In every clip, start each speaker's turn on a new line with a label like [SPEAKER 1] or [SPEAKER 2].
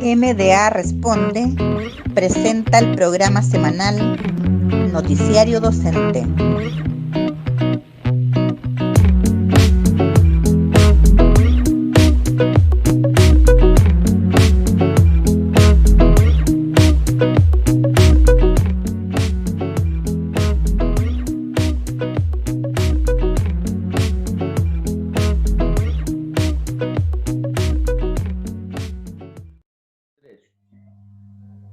[SPEAKER 1] MDA Responde presenta el programa semanal Noticiario Docente.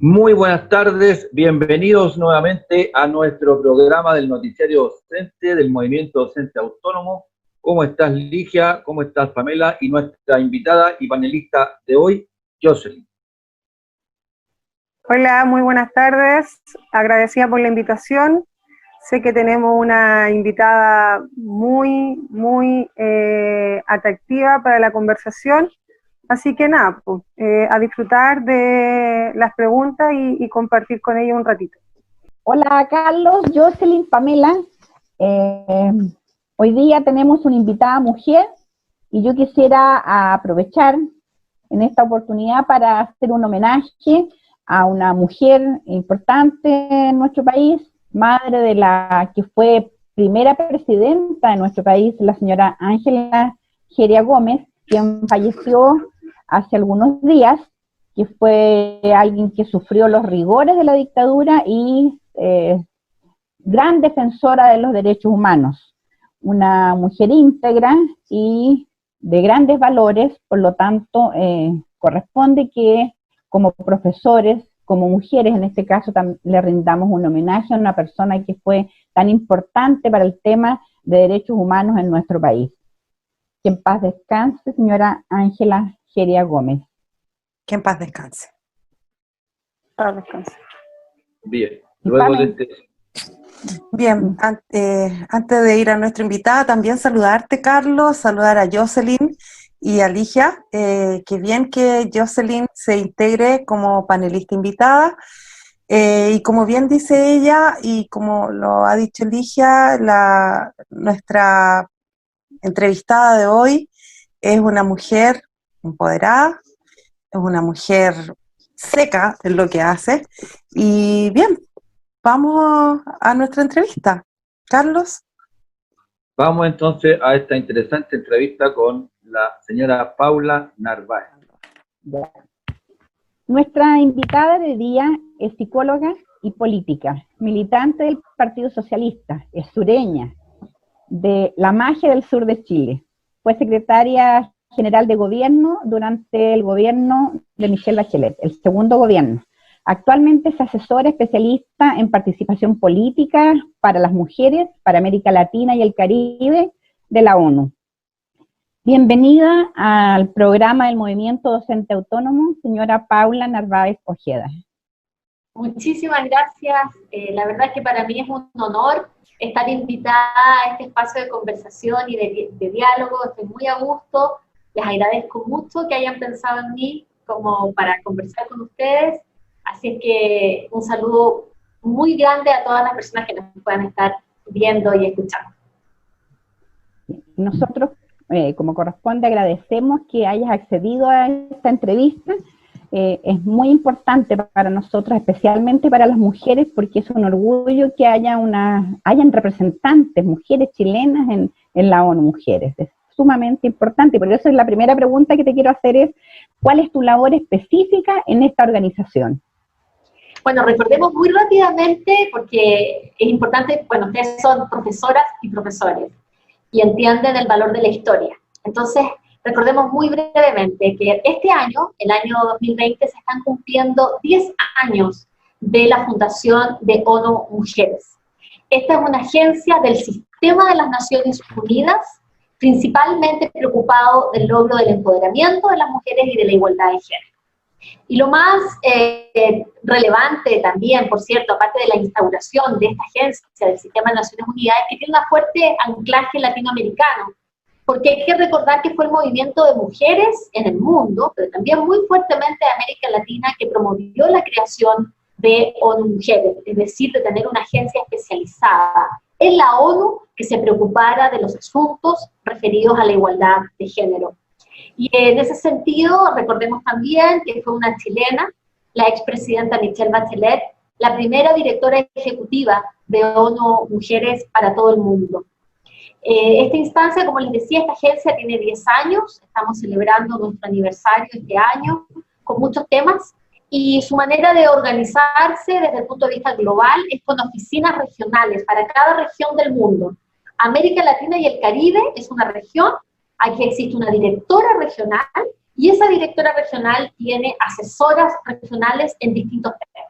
[SPEAKER 2] Muy buenas tardes, bienvenidos nuevamente a nuestro programa del Noticiario Docente del Movimiento Docente Autónomo. ¿Cómo estás, Ligia? ¿Cómo estás, Pamela? Y nuestra invitada y panelista de hoy, Jocelyn.
[SPEAKER 3] Hola, muy buenas tardes, agradecida por la invitación. Sé que tenemos una invitada muy atractiva para la conversación. Así que nada, pues, a disfrutar de las preguntas y compartir con ellos un ratito.
[SPEAKER 4] Hola Carlos, Jocelyn, Pamela. Hoy día tenemos una invitada mujer y yo quisiera aprovechar en esta oportunidad para hacer un homenaje a una mujer importante en nuestro país, madre de la que fue primera presidenta de nuestro país, la señora Ángela Geria Gómez, quien falleció hace algunos días, que fue alguien que sufrió los rigores de la dictadura y gran defensora de los derechos humanos, una mujer íntegra y de grandes valores. Por lo tanto, corresponde que como profesores, como mujeres en este caso, le rindamos un homenaje a una persona que fue tan importante para el tema de derechos humanos en nuestro país. Que en paz descanse, señora Ángela Geria Gómez.
[SPEAKER 3] Que en paz descanse. Paz descanse.
[SPEAKER 2] Bien, luego de este...
[SPEAKER 3] Bien, antes de ir a nuestra invitada, también saludarte, Carlos, saludar a Jocelyn y a Ligia. Qué bien que Jocelyn se integre como panelista invitada. Y como bien dice ella, y como lo ha dicho Ligia, nuestra entrevistada de hoy es una mujer empoderada, es una mujer seca en lo que hace. Y bien, vamos a nuestra entrevista. Carlos.
[SPEAKER 2] Vamos entonces a esta interesante entrevista con la señora Paula Narváez.
[SPEAKER 4] Nuestra invitada de día es psicóloga y política, militante del Partido Socialista, es sureña, de La Magia del sur de Chile. Fue secretaria general de gobierno durante el gobierno de Michelle Bachelet, el segundo gobierno. Actualmente es asesora especialista en participación política para las mujeres, para América Latina y el Caribe de la ONU. Bienvenida al programa del Movimiento Docente Autónomo, señora Paula Narváez Ojeda.
[SPEAKER 5] Muchísimas gracias. La verdad es que para mí es un honor estar invitada a este espacio de conversación y de diálogo. Estoy muy a gusto. Les agradezco mucho que hayan pensado en mí como para conversar con ustedes. Así es que un saludo muy grande a todas las personas que nos puedan estar viendo y escuchando.
[SPEAKER 4] Nosotros, como corresponde, agradecemos que hayas accedido a esta entrevista. Es muy importante para nosotros, especialmente para las mujeres, porque es un orgullo que hayan representantes, mujeres chilenas en la ONU Mujeres. Es sumamente importante, y por eso la primera pregunta que te quiero hacer es, ¿cuál es tu labor específica en esta organización?
[SPEAKER 5] Bueno, recordemos muy rápidamente, porque es importante, bueno, ustedes son profesoras y profesores, y entienden el valor de la historia. Entonces, recordemos muy brevemente que este año, el año 2020, se están cumpliendo 10 años de la fundación de ONU Mujeres. Esta es una agencia del sistema de las Naciones Unidas, principalmente preocupado del logro del empoderamiento de las mujeres y de la igualdad de género. Y lo más relevante también, por cierto, aparte de la instauración de esta agencia del sistema de Naciones Unidas, es que tiene un fuerte anclaje latinoamericano, porque hay que recordar que fue el movimiento de mujeres en el mundo, pero también muy fuertemente de América Latina, que promovió la creación de ONU Mujeres, es decir, de tener una agencia especializada en la ONU que se preocupara de los asuntos referidos a la igualdad de género. Y en ese sentido, recordemos también que fue una chilena, la expresidenta Michelle Bachelet, la primera directora ejecutiva de ONU Mujeres para todo el mundo. Esta instancia, como les decía, esta agencia tiene 10 años, estamos celebrando nuestro aniversario este año, con muchos temas, y su manera de organizarse desde el punto de vista global es con oficinas regionales para cada región del mundo. América Latina y el Caribe es una región, aquí existe una directora regional, y esa directora regional tiene asesoras regionales en distintos temas.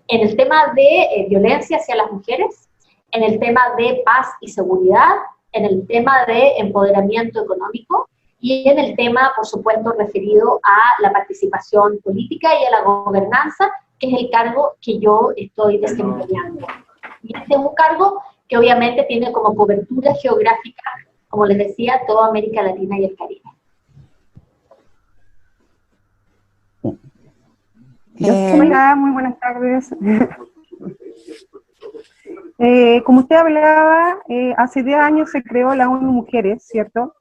[SPEAKER 5] En el tema de violencia hacia las mujeres, en el tema de paz y seguridad, en el tema de empoderamiento económico y en el tema, por supuesto, referido a la participación política y a la gobernanza, que es el cargo que yo estoy desempeñando. Y este es un cargo que obviamente tiene como cobertura geográfica, como les decía, toda América Latina y el Caribe.
[SPEAKER 6] Hola, muy buenas tardes. Como usted hablaba, hace 10 años se creó la ONU Mujeres, ¿cierto?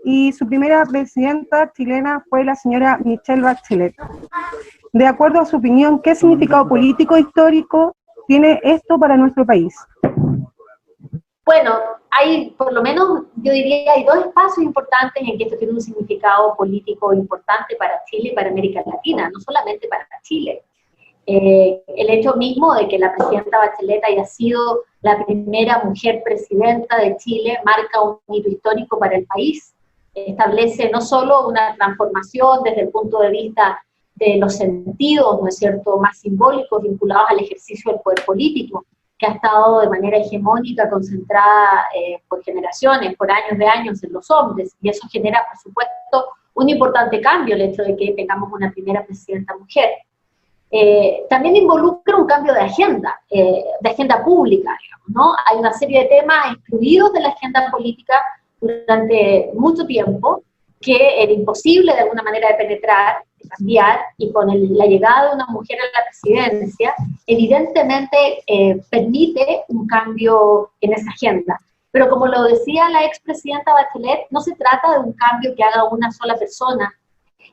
[SPEAKER 6] Y su primera presidenta chilena fue la señora Michelle Bachelet. De acuerdo a su opinión, ¿qué significado político e histórico tiene esto para nuestro país?
[SPEAKER 5] Bueno, hay, por lo menos, yo diría, hay dos espacios importantes en que esto tiene un significado político importante para Chile y para América Latina, no solamente para Chile. El hecho mismo de que la presidenta Bachelet haya sido la primera mujer presidenta de Chile marca un hito histórico para el país. Establece no solo una transformación desde el punto de vista de los sentidos, ¿no es cierto?, más simbólicos vinculados al ejercicio del poder político, que ha estado de manera hegemónica concentrada por generaciones, por años de años en los hombres, y eso genera, por supuesto, un importante cambio, el hecho de que tengamos una primera presidenta mujer. También involucra un cambio de agenda pública, digamos, ¿no? Hay una serie de temas excluidos de la agenda política durante mucho tiempo que era imposible de alguna manera de penetrar, de cambiar, y con la llegada de una mujer a la presidencia, evidentemente permite un cambio en esa agenda. Pero como lo decía la expresidenta Bachelet, no se trata de un cambio que haga una sola persona.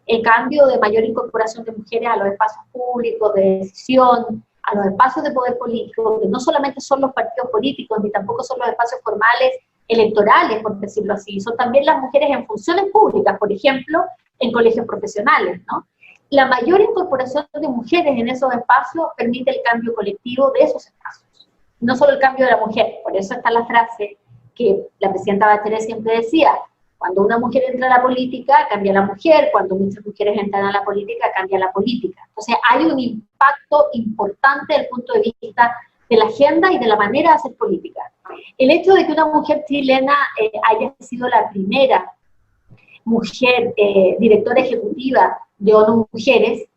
[SPEAKER 5] El cambio de mayor incorporación de mujeres a los espacios públicos de decisión, a los espacios de poder político, que no solamente son los partidos políticos, ni tampoco son los espacios formales electorales, por decirlo así, son también las mujeres en funciones públicas, por ejemplo, en colegios profesionales, ¿no? La mayor incorporación de mujeres en esos espacios permite el cambio colectivo de esos espacios, no solo el cambio de la mujer. Por eso está la frase que la presidenta Bachelet siempre decía: cuando una mujer entra a la política, cambia la mujer; cuando muchas mujeres entran a la política, cambia la política. Entonces hay un impacto importante desde el punto de vista de la agenda y de la manera de hacer política. El hecho de que una mujer chilena haya sido la primera mujer directora ejecutiva de ONU Mujeres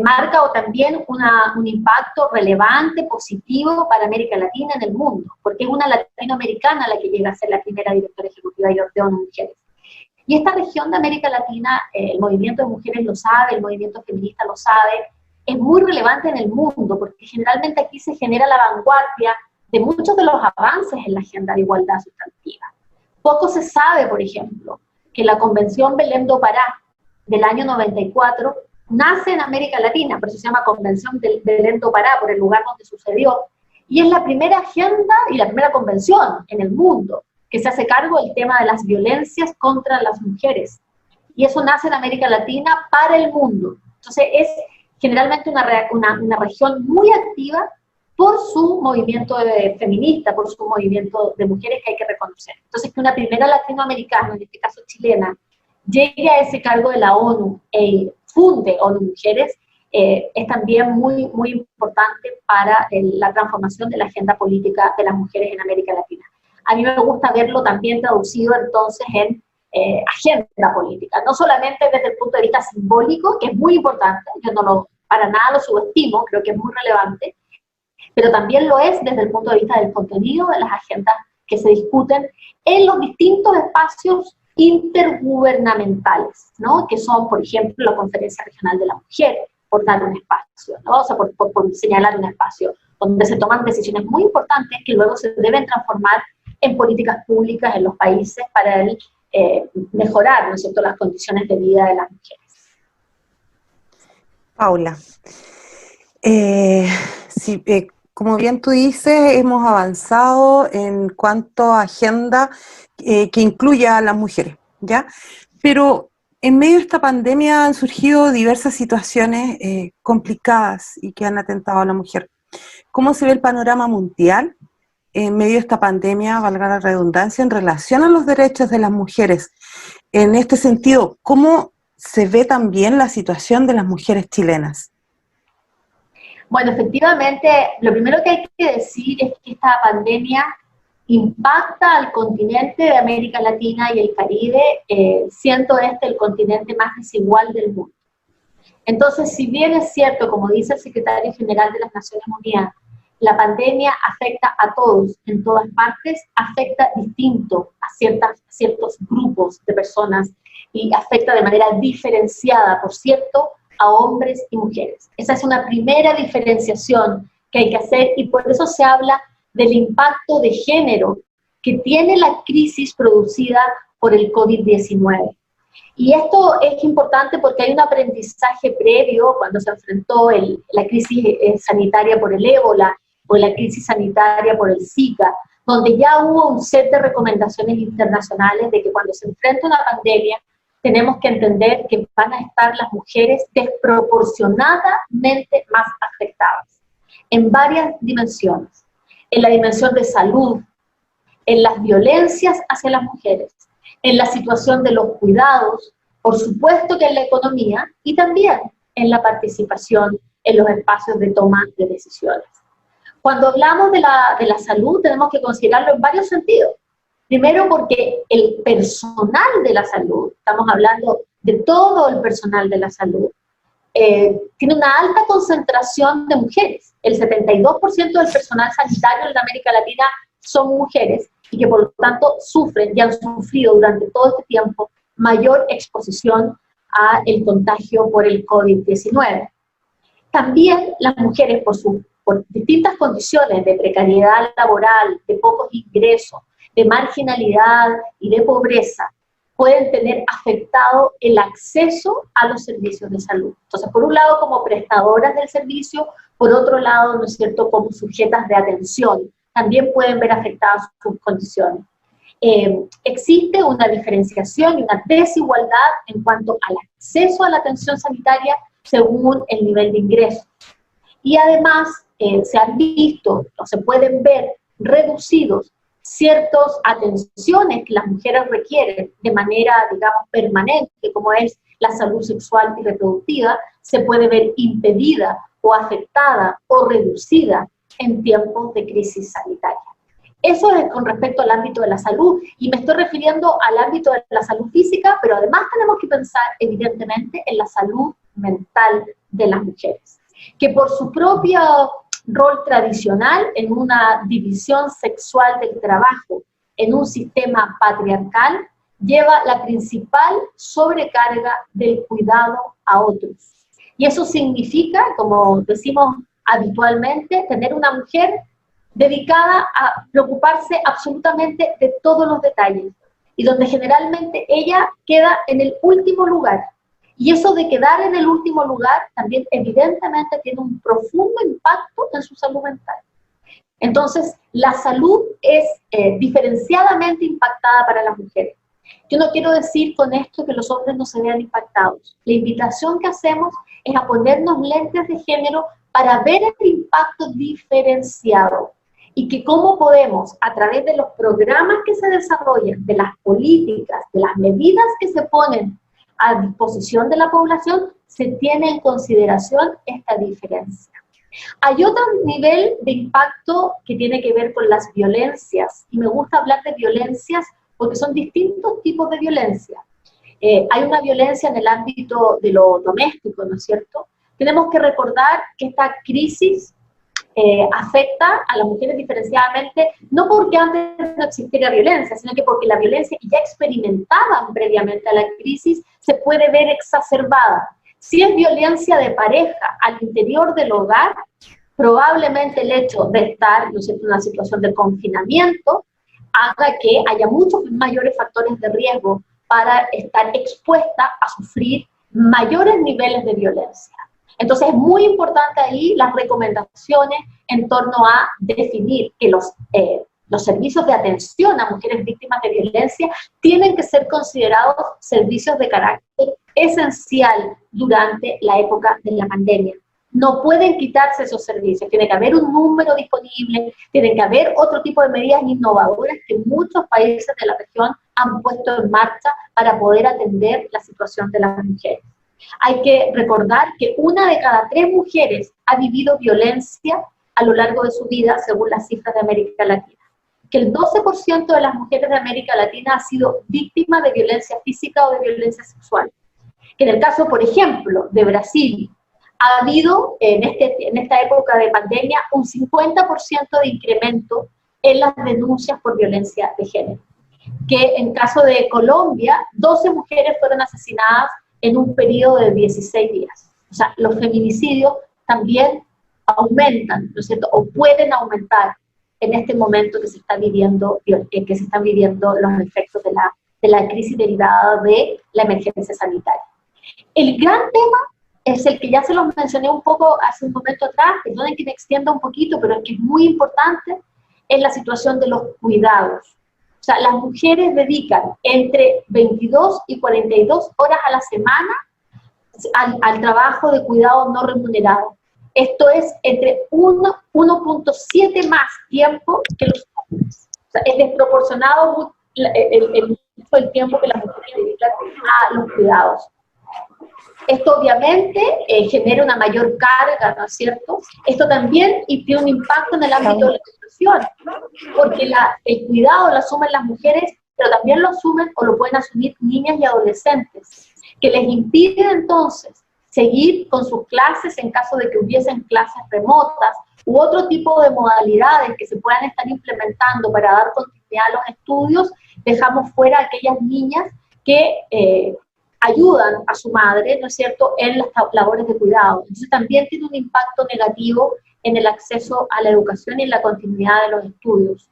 [SPEAKER 5] marca también un impacto relevante, positivo para América Latina en el mundo, porque es una latinoamericana la que llega a ser la primera directora ejecutiva de ONU Mujeres. Y esta región de América Latina, el movimiento de mujeres lo sabe, el movimiento feminista lo sabe, es muy relevante en el mundo, porque generalmente aquí se genera la vanguardia de muchos de los avances en la agenda de igualdad sustantiva. Poco se sabe, por ejemplo, que la Convención Belém do Pará del año 94 nace en América Latina, por eso se llama Convención Belém do Pará, por el lugar donde sucedió, y es la primera agenda y la primera convención en el mundo que se hace cargo del tema de las violencias contra las mujeres. Y eso nace en América Latina para el mundo. Entonces es generalmente una región muy activa por su movimiento feminista, por su movimiento de mujeres que hay que reconocer. Entonces que una primera latinoamericana, en este caso chilena, llegue a ese cargo de la ONU e funde ONU Mujeres, es también muy, muy importante para la transformación de la agenda política de las mujeres en América Latina. A mí me gusta verlo también traducido entonces en agenda política, no solamente desde el punto de vista simbólico, que es muy importante, yo para nada lo subestimo, creo que es muy relevante, pero también lo es desde el punto de vista del contenido de las agendas que se discuten en los distintos espacios intergubernamentales, ¿no? Que son, por ejemplo, la Conferencia Regional de la Mujer, por dar un espacio, ¿no? O sea, por señalar un espacio donde se toman decisiones muy importantes que luego se deben transformar en políticas públicas en los países para el mejorar, ¿no es cierto?, las condiciones de vida de las mujeres.
[SPEAKER 3] Paula, sí, como bien tú dices, hemos avanzado en cuanto a agenda que incluya a las mujeres, ¿ya? Pero en medio de esta pandemia han surgido diversas situaciones complicadas y que han atentado a la mujer. ¿Cómo se ve el panorama mundial en medio de esta pandemia, valga la redundancia, en relación a los derechos de las mujeres? En este sentido, ¿cómo se ve también la situación de las mujeres chilenas?
[SPEAKER 5] Bueno, efectivamente, lo primero que hay que decir es que esta pandemia impacta al continente de América Latina y el Caribe, siendo este el continente más desigual del mundo. Entonces, si bien es cierto, como dice el secretario general de las Naciones Unidas, la pandemia afecta a todos, en todas partes, afecta distinto a ciertos grupos de personas y afecta de manera diferenciada, por cierto, a hombres y mujeres. Esa es una primera diferenciación que hay que hacer y por eso se habla del impacto de género que tiene la crisis producida por el COVID-19. Y esto es importante porque hay un aprendizaje previo cuando se enfrentó la crisis sanitaria por el ébola o la crisis sanitaria por el Zika, donde ya hubo un set de recomendaciones internacionales de que cuando se enfrenta una pandemia tenemos que entender que van a estar las mujeres desproporcionadamente más afectadas en varias dimensiones. En la dimensión de salud, en las violencias hacia las mujeres, en la situación de los cuidados, por supuesto que en la economía y también en la participación en los espacios de toma de decisiones. Cuando hablamos de la salud tenemos que considerarlo en varios sentidos. Primero porque el personal de la salud, estamos hablando de todo el personal de la salud, tiene una alta concentración de mujeres. El 72% del personal sanitario en América Latina son mujeres y que por lo tanto sufren y han sufrido durante todo este tiempo mayor exposición al contagio por el COVID-19. También las mujeres por distintas condiciones de precariedad laboral, de pocos ingresos, de marginalidad y de pobreza, pueden tener afectado el acceso a los servicios de salud. Entonces, por un lado, como prestadoras del servicio, por otro lado, ¿no es cierto?, como sujetas de atención, también pueden ver afectadas sus condiciones. Existe una diferenciación y una desigualdad en cuanto al acceso a la atención sanitaria según el nivel de ingreso. Y además, se han visto o se pueden ver reducidos ciertas atenciones que las mujeres requieren de manera, digamos, permanente, como es la salud sexual y reproductiva, se puede ver impedida o afectada o reducida en tiempos de crisis sanitaria. Eso es con respecto al ámbito de la salud, y me estoy refiriendo al ámbito de la salud física, pero además tenemos que pensar, evidentemente, en la salud mental de las mujeres, que por su propio rol tradicional en una división sexual del trabajo, en un sistema patriarcal, lleva la principal sobrecarga del cuidado a otros. Y eso significa, como decimos habitualmente, tener una mujer dedicada a preocuparse absolutamente de todos los detalles, y donde generalmente ella queda en el último lugar. Y eso de quedar en el último lugar también evidentemente tiene un profundo impacto en su salud mental. Entonces, la salud es diferenciadamente impactada para las mujeres. Yo no quiero decir con esto que los hombres no se vean impactados. La invitación que hacemos es a ponernos lentes de género para ver el impacto diferenciado y que cómo podemos, a través de los programas que se desarrollan, de las políticas, de las medidas que se ponen a disposición de la población, se tiene en consideración esta diferencia. Hay otro nivel de impacto que tiene que ver con las violencias, y me gusta hablar de violencias porque son distintos tipos de violencia. Hay una violencia en el ámbito de lo doméstico, ¿no es cierto? Tenemos que recordar que esta crisis afecta a las mujeres diferenciadamente, no porque antes no existiera violencia, sino que porque la violencia que ya experimentaban previamente a la crisis se puede ver exacerbada. Si es violencia de pareja al interior del hogar, probablemente el hecho de estar, ¿no es cierto?, en una situación de confinamiento haga que haya muchos mayores factores de riesgo para estar expuesta a sufrir mayores niveles de violencia. Entonces es muy importante ahí las recomendaciones en torno a definir que los servicios de atención a mujeres víctimas de violencia tienen que ser considerados servicios de carácter esencial durante la época de la pandemia. No pueden quitarse esos servicios, tiene que haber un número disponible, tienen que haber otro tipo de medidas innovadoras que muchos países de la región han puesto en marcha para poder atender la situación de las mujeres. Hay que recordar que 1 de cada 3 mujeres ha vivido violencia a lo largo de su vida, según las cifras de América Latina. Que el 12% de las mujeres de América Latina ha sido víctima de violencia física o de violencia sexual. Que en el caso, por ejemplo, de Brasil, ha habido en esta época de pandemia un 50% de incremento en las denuncias por violencia de género. Que en caso de Colombia, 12 mujeres fueron asesinadas en un periodo de 16 días. O sea, los feminicidios también aumentan, ¿no es cierto?, o pueden aumentar en este momento que se están viviendo los efectos de la crisis derivada de la emergencia sanitaria. El gran tema es el que ya se los mencioné un poco hace un momento atrás, perdonen que me extienda un poquito, pero es que es muy importante, es la situación de los cuidados. O sea, las mujeres dedican entre 22 y 42 horas a la semana al trabajo de cuidado no remunerado. Esto es entre 1.7 más tiempo que los hombres. O sea, es desproporcionado el tiempo que las mujeres dedican a los cuidados. Esto obviamente genera una mayor carga, ¿no es cierto? Esto también tiene un impacto en el ámbito de la educación, porque el cuidado lo asumen las mujeres, pero también lo asumen o lo pueden asumir niñas y adolescentes, que les impide entonces seguir con sus clases en caso de que hubiesen clases remotas u otro tipo de modalidades que se puedan estar implementando para dar continuidad a los estudios. Dejamos fuera a aquellas niñas que ayudan a su madre, ¿no es cierto?, en las labores de cuidado. Entonces también tiene un impacto negativo en el acceso a la educación y en la continuidad de los estudios.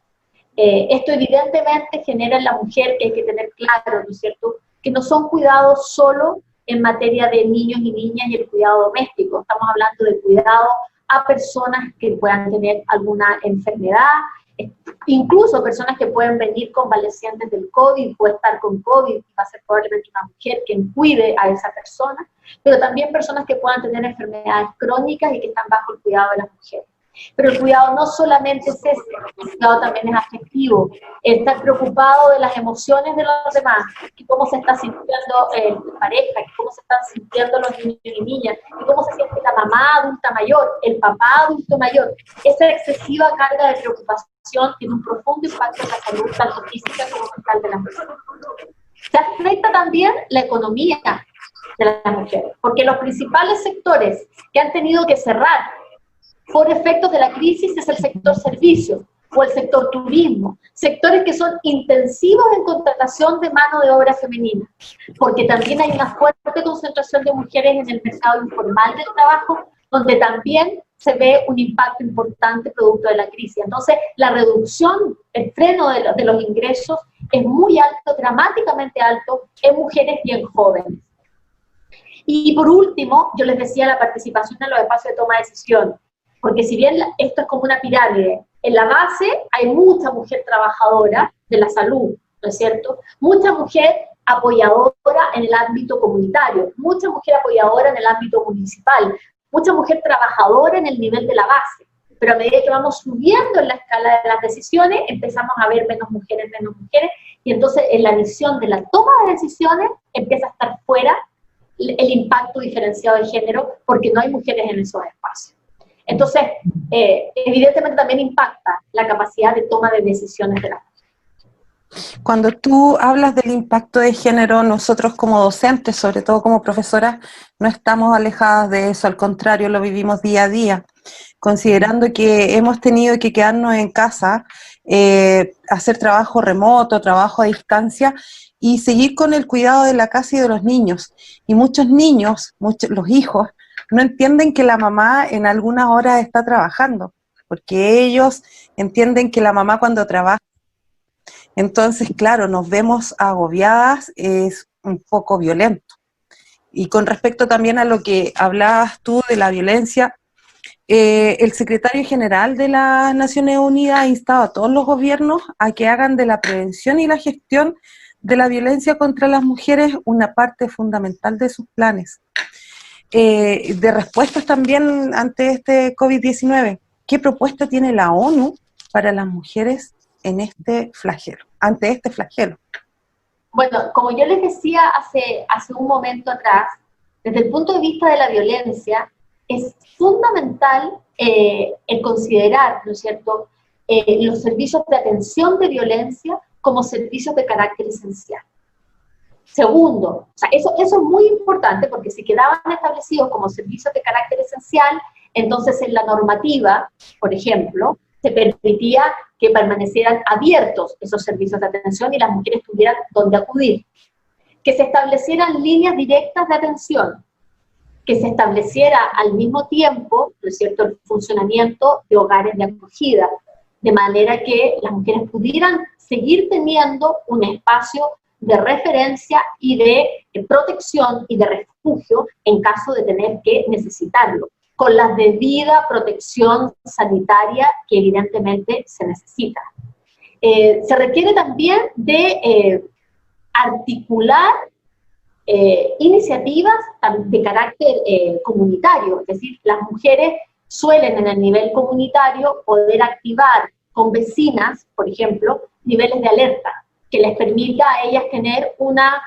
[SPEAKER 5] Esto evidentemente genera en la mujer, que hay que tener claro, ¿no es cierto?, que no son cuidados solo en materia de niños y niñas y el cuidado doméstico. Estamos hablando de cuidado a personas que puedan tener alguna enfermedad, incluso personas que pueden venir convalecientes del COVID, puede estar con COVID, y va a ser probablemente una mujer quien cuide a esa persona, pero también personas que puedan tener enfermedades crónicas y que están bajo el cuidado de las mujeres. Pero el cuidado no solamente es ese, el cuidado también es afectivo, estar preocupado de las emociones de los demás, y cómo se está sintiendo la pareja, cómo se están sintiendo los niños y niñas, y cómo se siente la mamá adulta mayor, el papá adulto mayor. Esa excesiva carga de preocupación tiene un profundo impacto en la salud, tanto física como mental de las personas. Se afecta también la economía de las mujeres, porque los principales sectores que han tenido que cerrar por efectos de la crisis es el sector servicios o el sector turismo, sectores que son intensivos en contratación de mano de obra femenina, porque también hay una fuerte concentración de mujeres en el mercado informal del trabajo, donde también se ve un impacto importante producto de la crisis. Entonces, la reducción, el freno de los ingresos es muy alto, dramáticamente alto, en mujeres y en jóvenes. Y por último, yo les decía la participación en los espacios de toma de decisión, porque si bien esto es como una pirámide, en la base hay mucha mujer trabajadora de la salud, ¿no es cierto? Mucha mujer apoyadora en el ámbito comunitario, mucha mujer apoyadora en el ámbito municipal, mucha mujer trabajadora en el nivel de la base. Pero a medida que vamos subiendo en la escala de las decisiones, empezamos a ver menos mujeres, y entonces en la visión de la toma de decisiones empieza a estar fuera el impacto diferenciado de género, porque no hay mujeres en esos espacios. Entonces, evidentemente también impacta la capacidad de toma de decisiones de las mujeres.
[SPEAKER 3] Cuando tú hablas del impacto de género, nosotros como docentes, sobre todo como profesoras, no estamos alejadas de eso, al contrario, lo vivimos día a día, considerando que hemos tenido que quedarnos en casa, hacer trabajo remoto, trabajo a distancia, y seguir con el cuidado de la casa y de los niños. Y muchos niños, los hijos, no entienden que la mamá en algunas horas está trabajando, porque ellos entienden que la mamá cuando trabaja Entonces, claro, nos vemos agobiadas, es un poco violento. Y con respecto también a lo que hablabas tú de la violencia, el secretario general de las Naciones Unidas ha instado a todos los gobiernos a que hagan de la prevención y la gestión de la violencia contra las mujeres una parte fundamental de sus planes. De respuestas también ante este COVID-19, ¿qué propuesta tiene la ONU para las mujeres en este flagelo, ante este flagelo?
[SPEAKER 5] Bueno, como yo les decía hace un momento atrás, desde el punto de vista de la violencia, es fundamental el considerar, ¿no es cierto?, los servicios de atención de violencia como servicios de carácter esencial. Segundo, o sea, eso es muy importante porque si quedaban establecidos como servicios de carácter esencial, entonces en la normativa, por ejemplo, se permitía que permanecieran abiertos esos servicios de atención y las mujeres tuvieran dónde acudir. Que se establecieran líneas directas de atención, que se estableciera al mismo tiempo, ¿no es cierto?, el funcionamiento de hogares de acogida, de manera que las mujeres pudieran seguir teniendo un espacio de referencia y de protección y de refugio en caso de tener que necesitarlo, con la debida protección sanitaria que evidentemente se necesita. Se requiere también de articular iniciativas de carácter comunitario, es decir, las mujeres suelen en el nivel comunitario poder activar con vecinas, por ejemplo, niveles de alerta, que les permita a ellas tener una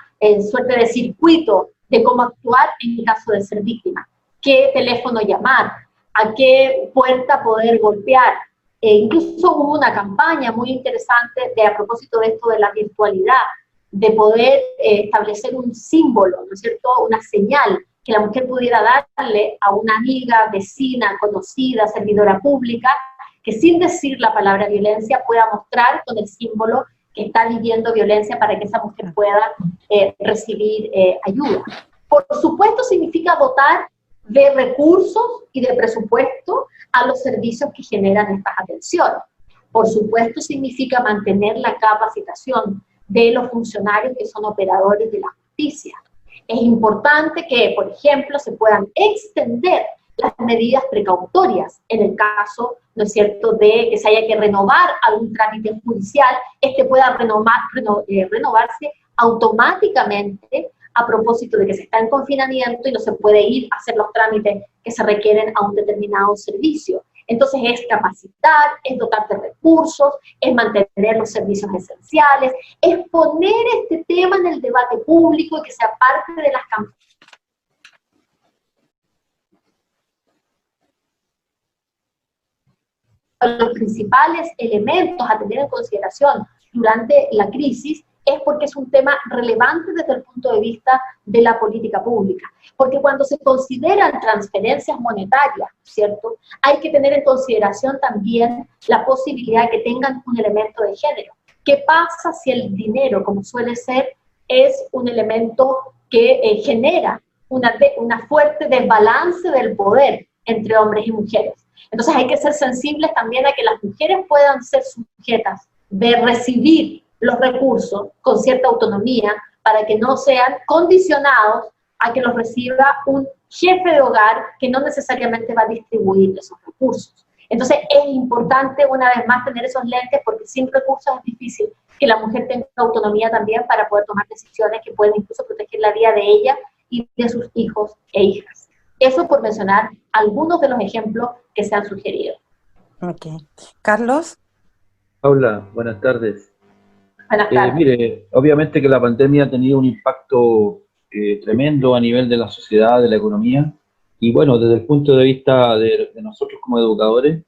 [SPEAKER 5] suerte de circuito de cómo actuar en caso de ser víctima, qué teléfono llamar, a qué puerta poder golpear. Incluso hubo una campaña muy interesante a propósito de esto de la virtualidad, de poder establecer un símbolo, ¿no es cierto?, una señal que la mujer pudiera darle a una amiga, vecina, conocida, servidora pública, que sin decir la palabra violencia pueda mostrar con el símbolo que está viviendo violencia para que esa mujer pueda recibir ayuda. Por supuesto significa dotar de recursos y de presupuesto a los servicios que generan estas atenciones. Por supuesto significa mantener la capacitación de los funcionarios que son operadores de la justicia. Es importante que, por ejemplo, se puedan extender las medidas precautorias en el caso, ¿no es cierto?, de que se haya que renovar algún trámite judicial, pueda renovarse automáticamente a propósito de que se está en confinamiento y no se puede ir a hacer los trámites que se requieren a un determinado servicio. Entonces es capacitar, es dotar de recursos, es mantener los servicios esenciales, es poner este tema en el debate público y que sea parte de las campañas. Los principales elementos a tener en consideración durante la crisis es porque es un tema relevante desde el punto de vista de la política pública. Porque cuando se consideran transferencias monetarias, ¿cierto?, hay que tener en consideración también la posibilidad de que tengan un elemento de género. ¿Qué pasa si el dinero, como suele ser, es un elemento que genera una fuerte desbalance del poder entre hombres y mujeres? Entonces hay que ser sensibles también a que las mujeres puedan ser sujetas de recibir los recursos con cierta autonomía para que no sean condicionados a que los reciba un jefe de hogar que no necesariamente va a distribuir esos recursos. Entonces es importante una vez más tener esos lentes porque sin recursos es difícil que la mujer tenga autonomía también para poder tomar decisiones que pueden incluso proteger la vida de ella y de sus hijos e hijas. Eso por mencionar algunos de los ejemplos que se han sugerido.
[SPEAKER 3] Ok. Carlos.
[SPEAKER 2] Paula, buenas tardes.
[SPEAKER 5] Buenas tardes.
[SPEAKER 2] Mire, obviamente que la pandemia ha tenido un impacto tremendo a nivel de la sociedad, de la economía, y bueno, desde el punto de vista de nosotros como educadores,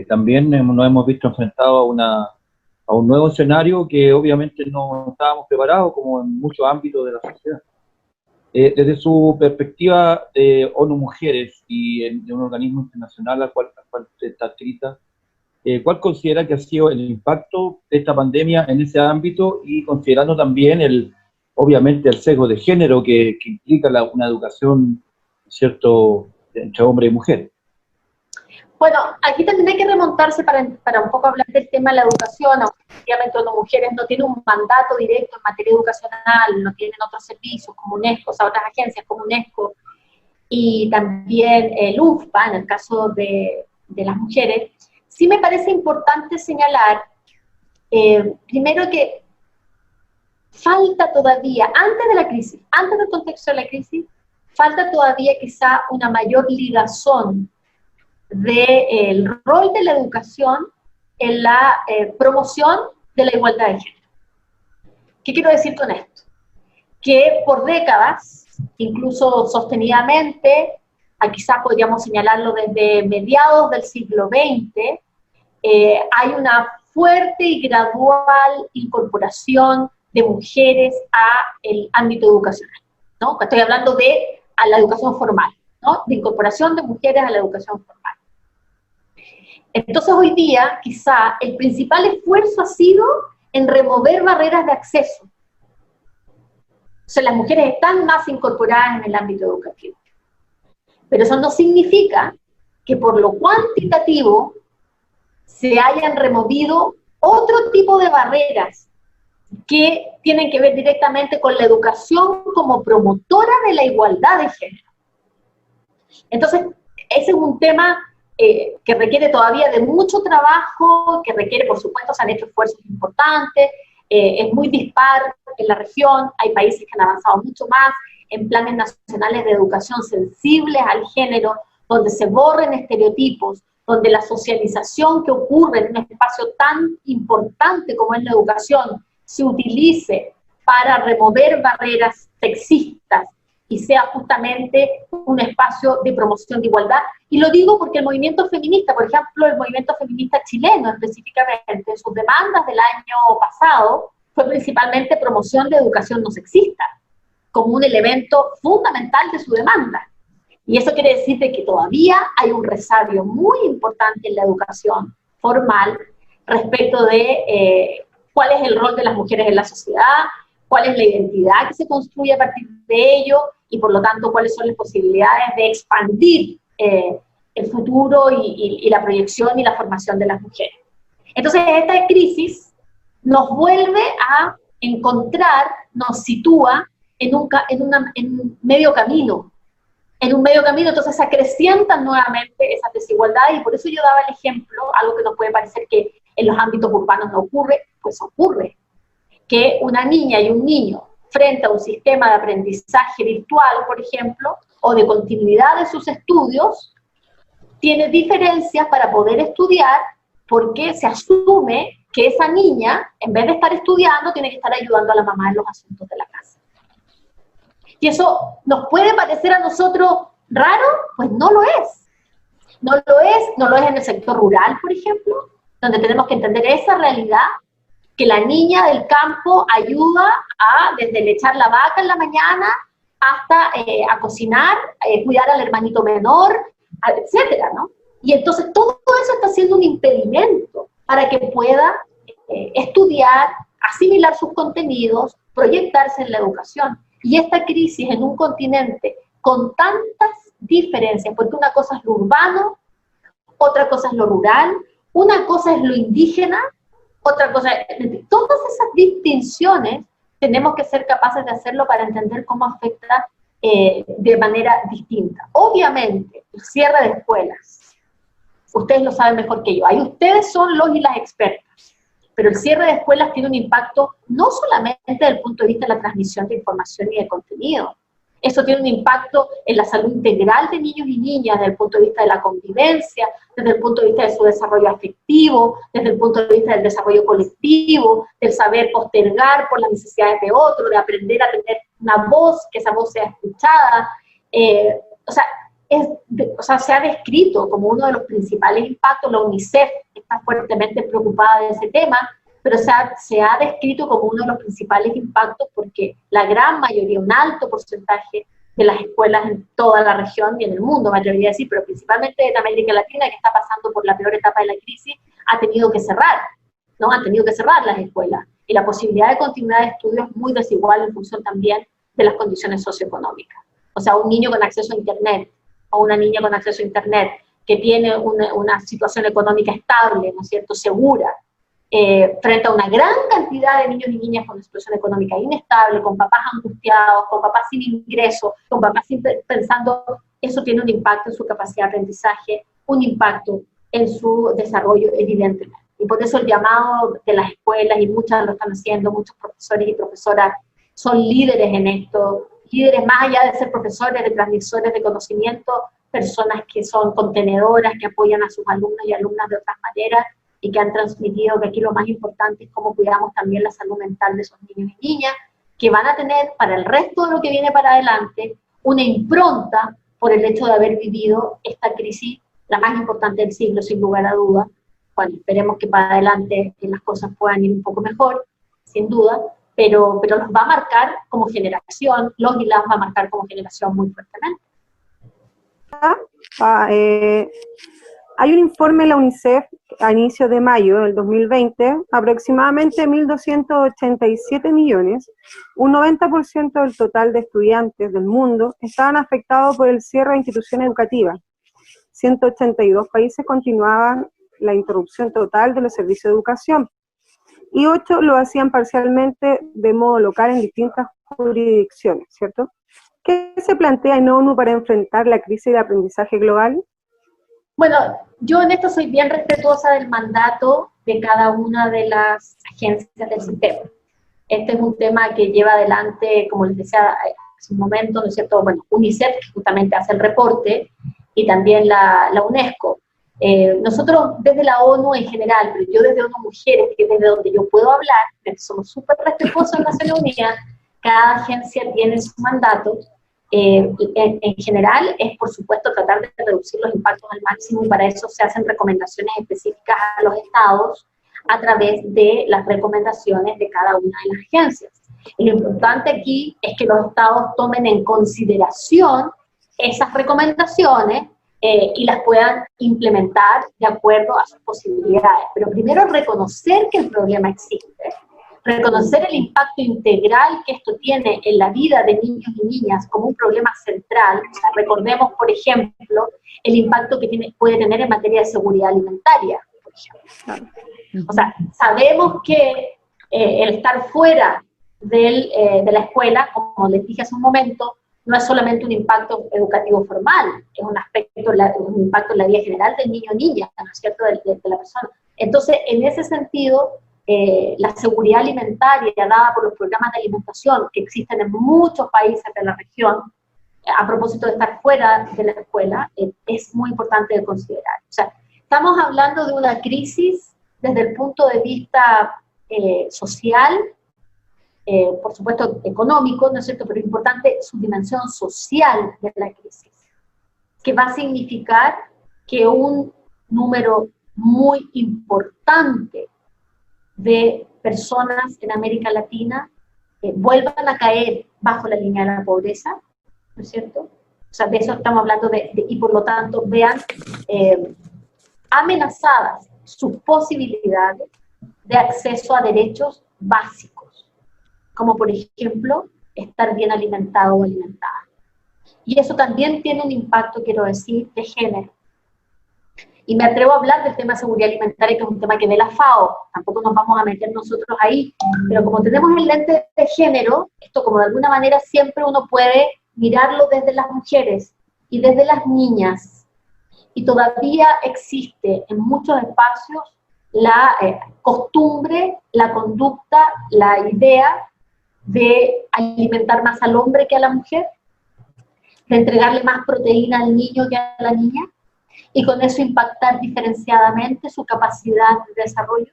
[SPEAKER 2] también nos hemos visto enfrentados a un nuevo escenario que obviamente no estábamos preparados, como en muchos ámbitos de la sociedad. Desde su perspectiva de ONU Mujeres y de un organismo internacional al cual usted está adscrita, ¿cuál considera que ha sido el impacto de esta pandemia en ese ámbito y considerando también obviamente el sesgo de género que implica una educación, ¿cierto?, entre hombre y mujer?
[SPEAKER 5] Bueno, aquí también hay que remontarse para un poco hablar del tema de la educación, aunque efectivamente las mujeres no tienen un mandato directo en materia educacional, no tienen otros servicios como UNESCO, o sea, otras agencias como UNESCO, y también el UNFPA, en el caso de las mujeres. Sí me parece importante señalar, primero que falta todavía, antes de la crisis, antes del contexto de la crisis, falta todavía quizá una mayor ligazón del rol de la educación en la promoción de la igualdad de género. ¿Qué quiero decir con esto? Que por décadas, incluso sostenidamente, quizás podríamos señalarlo desde mediados del siglo XX, hay una fuerte y gradual incorporación de mujeres al ámbito educacional, ¿no? Estoy hablando a la educación formal, ¿no? De incorporación de mujeres a la educación formal. Entonces hoy día, quizá, el principal esfuerzo ha sido en remover barreras de acceso. O sea, las mujeres están más incorporadas en el ámbito educativo. Pero eso no significa que por lo cuantitativo se hayan removido otro tipo de barreras que tienen que ver directamente con la educación como promotora de la igualdad de género. Entonces, ese es un tema que requiere todavía de mucho trabajo, que requiere, por supuesto, se han hecho esfuerzos importantes, es muy dispar en la región, hay países que han avanzado mucho más en planes nacionales de educación sensibles al género, donde se borren estereotipos, donde la socialización que ocurre en un espacio tan importante como es la educación se utilice para remover barreras sexistas y sea justamente un espacio de promoción de igualdad. Y lo digo porque el movimiento feminista, por ejemplo, el movimiento feminista chileno específicamente, sus demandas del año pasado fue principalmente promoción de educación no sexista, como un elemento fundamental de su demanda. Y eso quiere decir de que todavía hay un resabio muy importante en la educación formal respecto de cuál es el rol de las mujeres en la sociedad, cuál es la identidad que se construye a partir de ello, y por lo tanto cuáles son las posibilidades de expandir el futuro y la proyección y la formación de las mujeres. Entonces esta crisis nos vuelve a encontrar, nos sitúa en un medio camino, entonces se acrecientan nuevamente esas desigualdades, y por eso yo daba el ejemplo, algo que nos puede parecer que en los ámbitos urbanos no ocurre, pues ocurre, que una niña y un niño frente a un sistema de aprendizaje virtual, por ejemplo, o de continuidad de sus estudios, tiene diferencias para poder estudiar porque se asume que esa niña, en vez de estar estudiando, tiene que estar ayudando a la mamá en los asuntos de la casa. Y eso nos puede parecer a nosotros raro, pues no lo es. No lo es en el sector rural, por ejemplo, donde tenemos que entender esa realidad, que la niña del campo ayuda desde el echar la vaca en la mañana hasta a cocinar, cuidar al hermanito menor, etcétera, ¿no? Y entonces todo eso está siendo un impedimento para que pueda estudiar, asimilar sus contenidos, proyectarse en la educación. Y esta crisis en un continente con tantas diferencias, porque una cosa es lo urbano, otra cosa es lo rural, una cosa es lo indígena, otra cosa es... Todas esas distinciones tenemos que ser capaces de hacerlo para entender cómo afecta de manera distinta. Obviamente, el cierre de escuelas, ustedes lo saben mejor que yo, ahí ustedes son los y las expertas, pero el cierre de escuelas tiene un impacto no solamente desde el punto de vista de la transmisión de información y de contenido, eso tiene un impacto en la salud integral de niños y niñas, desde el punto de vista de la convivencia, desde el punto de vista de su desarrollo afectivo, desde el punto de vista del desarrollo colectivo, del saber postergar por las necesidades de otro, de aprender a tener una voz, que esa voz sea escuchada. Se ha descrito como uno de los principales impactos. La UNICEF está fuertemente preocupada de ese tema, pero se ha descrito como uno de los principales impactos porque la gran mayoría, un alto porcentaje de las escuelas en toda la región y en el mundo, me atrevería a decir, pero principalmente en América Latina, que está pasando por la peor etapa de la crisis, ha tenido que cerrar, ¿no? Han tenido que cerrar las escuelas. Y la posibilidad de continuidad de estudios es muy desigual en función también de las condiciones socioeconómicas. O sea, un niño con acceso a Internet o una niña con acceso a Internet que tiene una situación económica estable, ¿no es cierto?, segura, frente a una gran cantidad de niños y niñas con una situación económica inestable, con papás angustiados, con papás sin ingresos, con papás pensando, eso tiene un impacto en su capacidad de aprendizaje, un impacto en su desarrollo, evidentemente. Y por eso el llamado de las escuelas, y muchas lo están haciendo, muchos profesores y profesoras son líderes en esto, líderes más allá de ser profesores, de transmisores de conocimiento, personas que son contenedoras, que apoyan a sus alumnos y alumnas de otras maneras, y que han transmitido que aquí lo más importante es cómo cuidamos también la salud mental de esos niños y niñas, que van a tener para el resto de lo que viene para adelante una impronta por el hecho de haber vivido esta crisis, la más importante del siglo, sin lugar a dudas. Bueno, esperemos que para adelante las cosas puedan ir un poco mejor, sin duda, pero los va a marcar como generación, los y las va a marcar como generación muy fuertemente.
[SPEAKER 6] Hay un informe de la UNICEF a inicios de mayo del 2020, aproximadamente 1.287 millones, un 90% del total de estudiantes del mundo estaban afectados por el cierre de instituciones educativas. 182 países continuaban la interrupción total de los servicios de educación y 8 lo hacían parcialmente de modo local en distintas jurisdicciones, ¿cierto? ¿Qué se plantea en ONU para enfrentar la crisis de aprendizaje global?
[SPEAKER 5] Bueno, yo en esto soy bien respetuosa del mandato de cada una de las agencias del sistema. Este es un tema que lleva adelante, como les decía hace un momento, ¿no es cierto? Bueno, UNICEF, que justamente hace el reporte, y también la UNESCO. Nosotros desde la ONU en general, pero yo desde ONU Mujeres, que es desde donde yo puedo hablar, somos súper respetuosos en Naciones Unidas, cada agencia tiene su mandato. En general es, por supuesto, tratar de reducir los impactos al máximo, y para eso se hacen recomendaciones específicas a los estados a través de las recomendaciones de cada una de las agencias. Y lo importante aquí es que los estados tomen en consideración esas recomendaciones y las puedan implementar de acuerdo a sus posibilidades. Pero primero reconocer que el problema existe, reconocer el impacto integral que esto tiene en la vida de niños y niñas como un problema central. O sea, recordemos, por ejemplo, el impacto que puede tener en materia de seguridad alimentaria, por ejemplo. O sea, sabemos que el estar fuera de la escuela, como les dije hace un momento, no es solamente un impacto educativo formal, es un aspecto, un impacto en la vida general del niño o niña, ¿no es cierto?, de la persona. Entonces, en ese sentido, la seguridad alimentaria dada por los programas de alimentación que existen en muchos países de la región, a propósito de estar fuera de la escuela, es muy importante de considerar. O sea, estamos hablando de una crisis desde el punto de vista social, por supuesto económico, ¿no es cierto?, pero es importante su dimensión social de la crisis, que va a significar que un número muy importante de personas en América Latina vuelvan a caer bajo la línea de la pobreza, ¿no es cierto? O sea, de eso estamos hablando, y por lo tanto vean amenazadas sus posibilidades de acceso a derechos básicos, como por ejemplo, estar bien alimentado o alimentada. Y eso también tiene un impacto, quiero decir, de género. Y me atrevo a hablar del tema de seguridad alimentaria, que es un tema que ve la FAO, tampoco nos vamos a meter nosotros ahí, pero como tenemos el lente de género, esto como de alguna manera siempre uno puede mirarlo desde las mujeres y desde las niñas, y todavía existe en muchos espacios la costumbre, la conducta, la idea de alimentar más al hombre que a la mujer, de entregarle más proteína al niño que a la niña, y con eso impactar diferenciadamente su capacidad de desarrollo.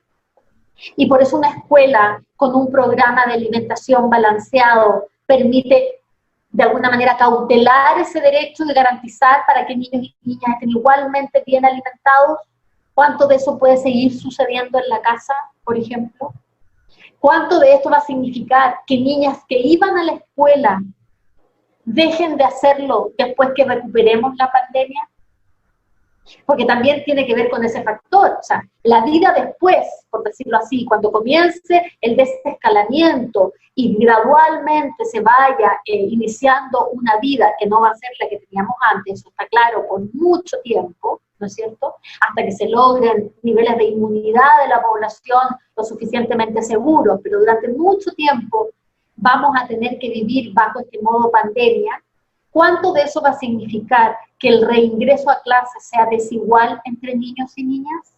[SPEAKER 5] Y por eso una escuela con un programa de alimentación balanceado permite de alguna manera cautelar ese derecho y garantizar para que niños y niñas estén igualmente bien alimentados. ¿Cuánto de eso puede seguir sucediendo en la casa, por ejemplo? ¿Cuánto de esto va a significar que niñas que iban a la escuela dejen de hacerlo después que recuperemos la pandemia? Porque también tiene que ver con ese factor. O sea, la vida después, por decirlo así, cuando comience el desescalamiento y gradualmente se vaya iniciando una vida que no va a ser la que teníamos antes, eso está claro, por mucho tiempo, ¿no es cierto? Hasta que se logren niveles de inmunidad de la población lo suficientemente seguros, pero durante mucho tiempo vamos a tener que vivir bajo este modo pandemia. ¿Cuánto de eso va a significar que el reingreso a clases sea desigual entre niños y niñas?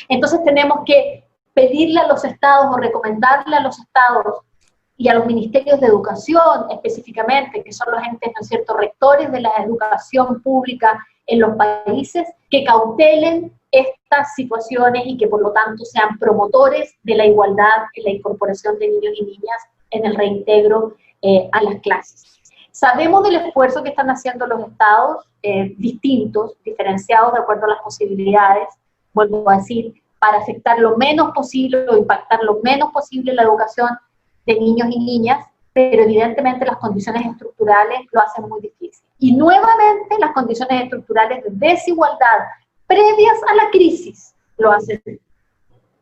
[SPEAKER 5] Entonces tenemos que pedirle a los estados o recomendarle a los estados y a los ministerios de educación específicamente, que son los entes, ¿no es cierto?, rectores de la educación pública en los países, que cautelen estas situaciones y que por lo tanto sean promotores de la igualdad y la incorporación de niños y niñas en el reintegro a las clases. Sabemos del esfuerzo que están haciendo los estados distintos, diferenciados de acuerdo a las posibilidades, vuelvo a decir, para afectar lo menos posible o impactar lo menos posible la educación de niños y niñas, pero evidentemente las condiciones estructurales lo hacen muy difícil. Y nuevamente las condiciones estructurales de desigualdad previas a la crisis lo hacen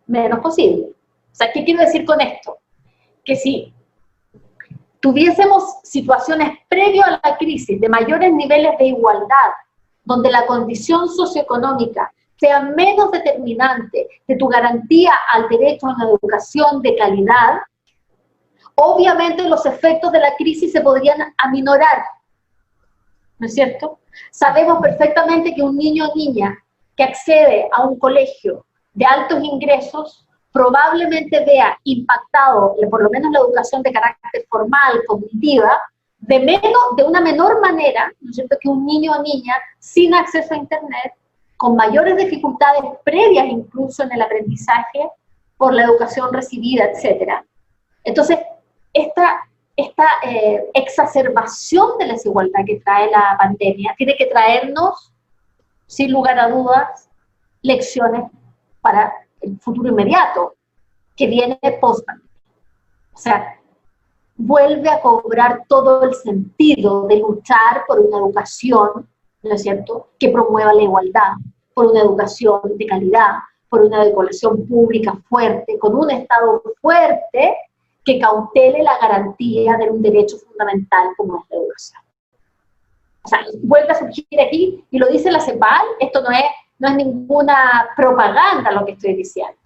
[SPEAKER 5] menos posible. O sea, ¿qué quiero decir con esto? Que si tuviésemos situaciones previo a la crisis de mayores niveles de igualdad, donde la condición socioeconómica sea menos determinante de tu garantía al derecho a una educación de calidad, obviamente los efectos de la crisis se podrían aminorar, ¿no es cierto? Sabemos perfectamente que un niño o niña que accede a un colegio de altos ingresos probablemente vea impactado, por lo menos la educación de carácter formal, cognitiva, de una menor manera, ¿no es cierto?, que un niño o niña sin acceso a Internet, con mayores dificultades previas incluso en el aprendizaje por la educación recibida, etc. Entonces, esta exacerbación de la desigualdad que trae la pandemia tiene que traernos, sin lugar a dudas, lecciones para el futuro inmediato, que viene post-pandemia. O sea, vuelve a cobrar todo el sentido de luchar por una educación, ¿no es cierto?, que promueva la igualdad, por una educación de calidad, por una educación pública fuerte, con un Estado fuerte que cautele la garantía de un derecho fundamental como es la educación. O sea, vuelve a surgir aquí, y lo dice la CEPAL, esto no es ninguna propaganda lo que estoy diciendo.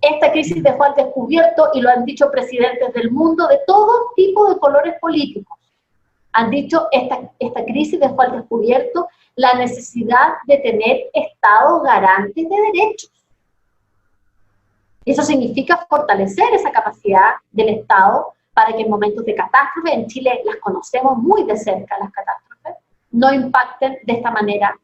[SPEAKER 5] Esta crisis dejó al descubierto, y lo han dicho presidentes del mundo de todo tipo de colores políticos, han dicho, esta crisis dejó al descubierto la necesidad de tener estados garantes de derechos. Eso significa fortalecer esa capacidad del Estado para que en momentos de catástrofe, en Chile las conocemos muy de cerca las catástrofes, no impacten de esta manera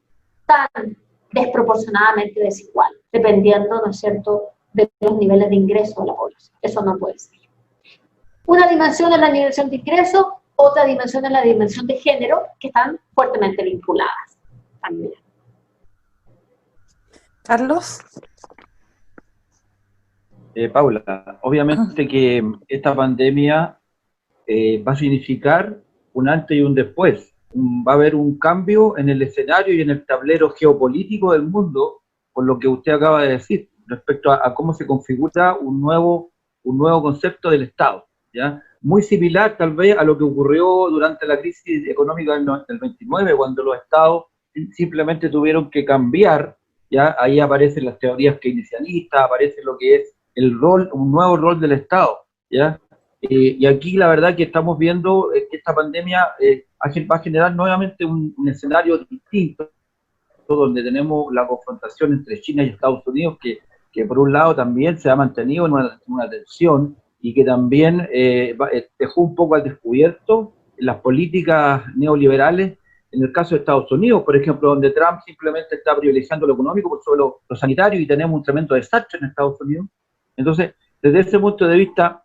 [SPEAKER 5] tan desproporcionadamente desigual, dependiendo, ¿no es cierto?, de los niveles de ingreso de la población. Eso no puede ser. Una dimensión es la dimensión de ingreso, otra dimensión es la dimensión de género, que están fuertemente vinculadas también.
[SPEAKER 3] Carlos.
[SPEAKER 2] Paula, obviamente que esta pandemia va a significar un antes y un después. Va a haber un cambio en el escenario y en el tablero geopolítico del mundo, por lo que usted acaba de decir, respecto a cómo se configura un nuevo concepto del Estado, ¿ya? Muy similar tal vez a lo que ocurrió durante la crisis económica del 29, cuando los Estados simplemente tuvieron que cambiar, ¿ya? Ahí aparecen las teorías keynesianistas, aparece lo que es un nuevo rol del Estado, ¿ya? Y aquí la verdad que estamos viendo que esta pandemia va a generar nuevamente un escenario distinto, donde tenemos la confrontación entre China y Estados Unidos, que por un lado también se ha mantenido en una tensión, y que también dejó un poco al descubierto las políticas neoliberales en el caso de Estados Unidos, por ejemplo, donde Trump simplemente está privilegiando lo económico por sobre lo sanitario, y tenemos un tremendo desastre en Estados Unidos. Entonces, desde ese punto de vista,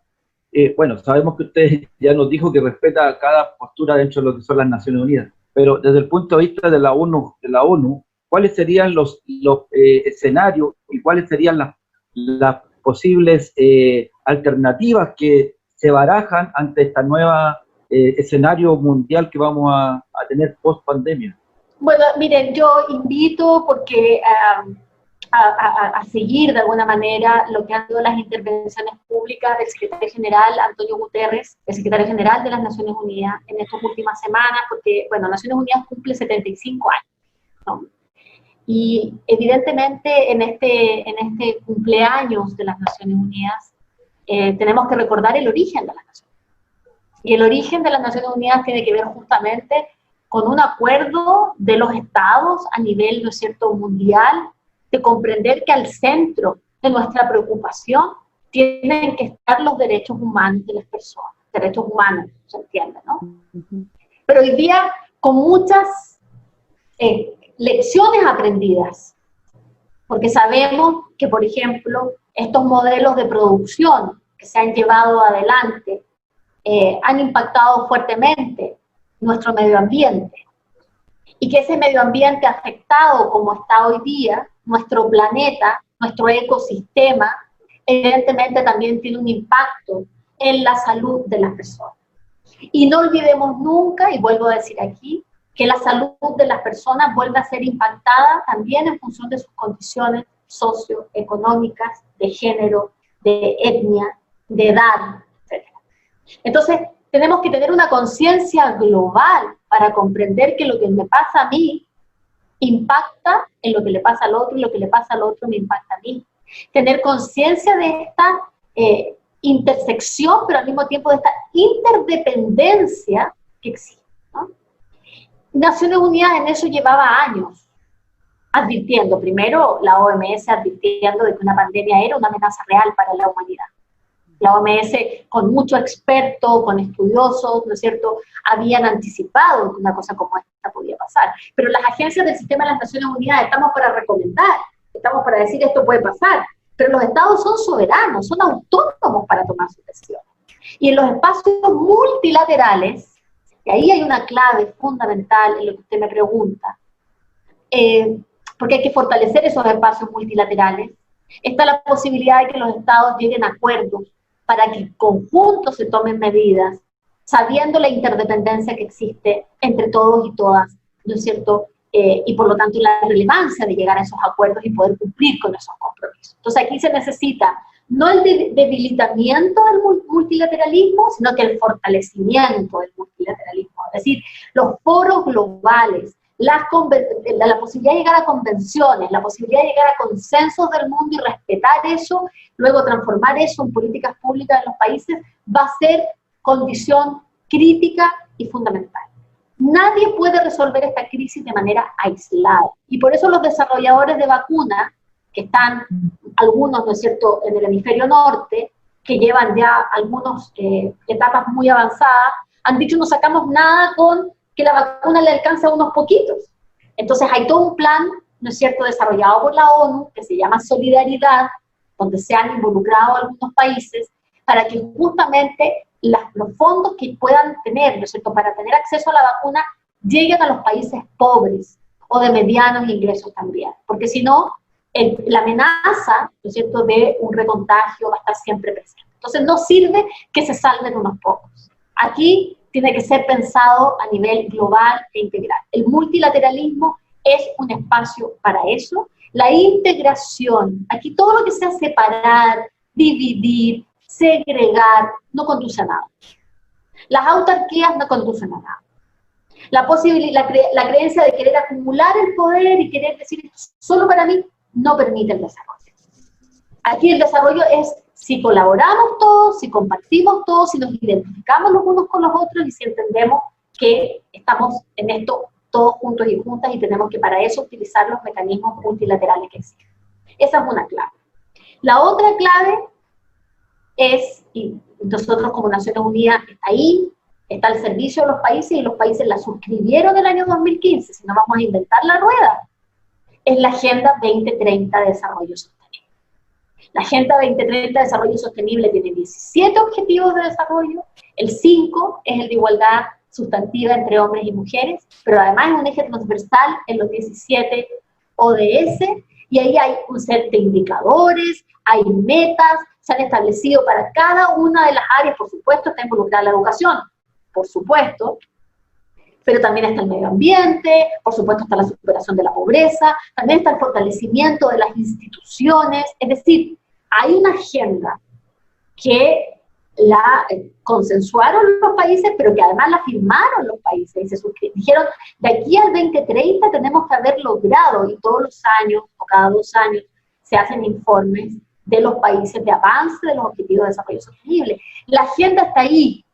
[SPEAKER 2] bueno, sabemos que usted ya nos dijo que respeta cada postura dentro de lo que son las Naciones Unidas, pero desde el punto de vista de la ONU, ¿cuáles serían los escenarios y cuáles serían las posibles alternativas que se barajan ante esta nueva escenario mundial que vamos a tener post pandemia?
[SPEAKER 5] Bueno, miren, yo invito porque a seguir de alguna manera lo que han sido las intervenciones públicas del secretario general Antonio Guterres, el secretario general de las Naciones Unidas, en estas últimas semanas, porque, bueno, Naciones Unidas cumple 75 años, ¿no? Y evidentemente en este cumpleaños de las Naciones Unidas tenemos que recordar el origen de las Naciones Unidas. Y el origen de las Naciones Unidas tiene que ver justamente con un acuerdo de los estados a nivel, ¿no es cierto?, mundial, de comprender que al centro de nuestra preocupación tienen que estar los derechos humanos de las personas, derechos humanos, se entiende, ¿no? Pero hoy día, con muchas lecciones aprendidas, porque sabemos que, por ejemplo, estos modelos de producción que se han llevado adelante han impactado fuertemente nuestro medio ambiente, y que ese medio ambiente afectado como está hoy día, nuestro planeta, nuestro ecosistema, evidentemente también tiene un impacto en la salud de las personas. Y no olvidemos nunca, y vuelvo a decir aquí, que la salud de las personas vuelve a ser impactada también en función de sus condiciones socioeconómicas, de género, de etnia, de edad, etc. Entonces, tenemos que tener una conciencia global para comprender que lo que me pasa a mí impacta en lo que le pasa al otro, y lo que le pasa al otro me impacta a mí. Tener conciencia de esta intersección, pero al mismo tiempo de esta interdependencia que existe, ¿no? Naciones Unidas en eso llevaba años, advirtiendo, primero la OMS advirtiendo de que una pandemia era una amenaza real para la humanidad. La OMS, con muchos expertos, con estudiosos, ¿no es cierto?, habían anticipado que una cosa como esta podía pasar. Pero las agencias del sistema de las Naciones Unidas estamos para recomendar, estamos para decir esto puede pasar, pero los estados son soberanos, son autónomos para tomar sus decisiones. Y en los espacios multilaterales, y ahí hay una clave fundamental en lo que usted me pregunta, porque hay que fortalecer esos espacios multilaterales, está la posibilidad de que los estados lleguen a acuerdos para que en conjunto se tomen medidas, sabiendo la interdependencia que existe entre todos y todas, ¿no es cierto?, y por lo tanto la relevancia de llegar a esos acuerdos y poder cumplir con esos compromisos. Entonces aquí se necesita no el debilitamiento del multilateralismo, sino que el fortalecimiento del multilateralismo, es decir, los foros globales, la posibilidad de llegar a convenciones, la posibilidad de llegar a consensos del mundo y respetar eso, luego transformar eso en políticas públicas de los países, va a ser condición crítica y fundamental. Nadie puede resolver esta crisis de manera aislada, y por eso los desarrolladores de vacunas, que están algunos, ¿no es cierto?, en el hemisferio norte, que llevan ya algunas etapas muy avanzadas, han dicho no sacamos nada con que la vacuna le alcance a unos poquitos. Entonces hay todo un plan, ¿no es cierto?, desarrollado por la ONU, que se llama Solidaridad, donde se han involucrado algunos países, para que justamente los fondos que puedan tener, ¿no es cierto?, para tener acceso a la vacuna, lleguen a los países pobres, o de medianos ingresos también, porque si no, la amenaza, ¿no es cierto?, de un recontagio va a estar siempre presente. Entonces no sirve que se salven unos pocos. Aquí tiene que ser pensado a nivel global e integral. El multilateralismo es un espacio para eso. La integración, aquí todo lo que sea separar, dividir, segregar, no conduce a nada. Las autarquías no conducen a nada. La creencia de querer acumular el poder y querer decir esto solo para mí, no permite el desarrollo. Aquí el desarrollo es si colaboramos todos, si compartimos todos, si nos identificamos los unos con los otros y si entendemos que estamos en esto todos juntos y juntas y tenemos que para eso utilizar los mecanismos multilaterales que existen. Esa es una clave. La otra clave es, y nosotros como Naciones Unidas está ahí, está al servicio de los países y los países la suscribieron el año 2015, si no vamos a inventar la rueda, es la Agenda 2030 de Desarrollo Sostenible. La Agenda 2030 de Desarrollo Sostenible tiene 17 objetivos de desarrollo, el 5 es el de igualdad sustantiva entre hombres y mujeres, pero además es un eje transversal en los 17 ODS, y ahí hay un set de indicadores, hay metas, se han establecido para cada una de las áreas, por supuesto está involucrada la educación, por supuesto, pero también está el medio ambiente, por supuesto está la superación de la pobreza, también está el fortalecimiento de las instituciones, es decir, hay una agenda que consensuaron los países, pero que además la firmaron los países y se dijeron, de aquí al 2030 tenemos que haber logrado, y todos los años, o cada 2 años, se hacen informes de los países de avance de los objetivos de desarrollo sostenible. La agenda está ahí.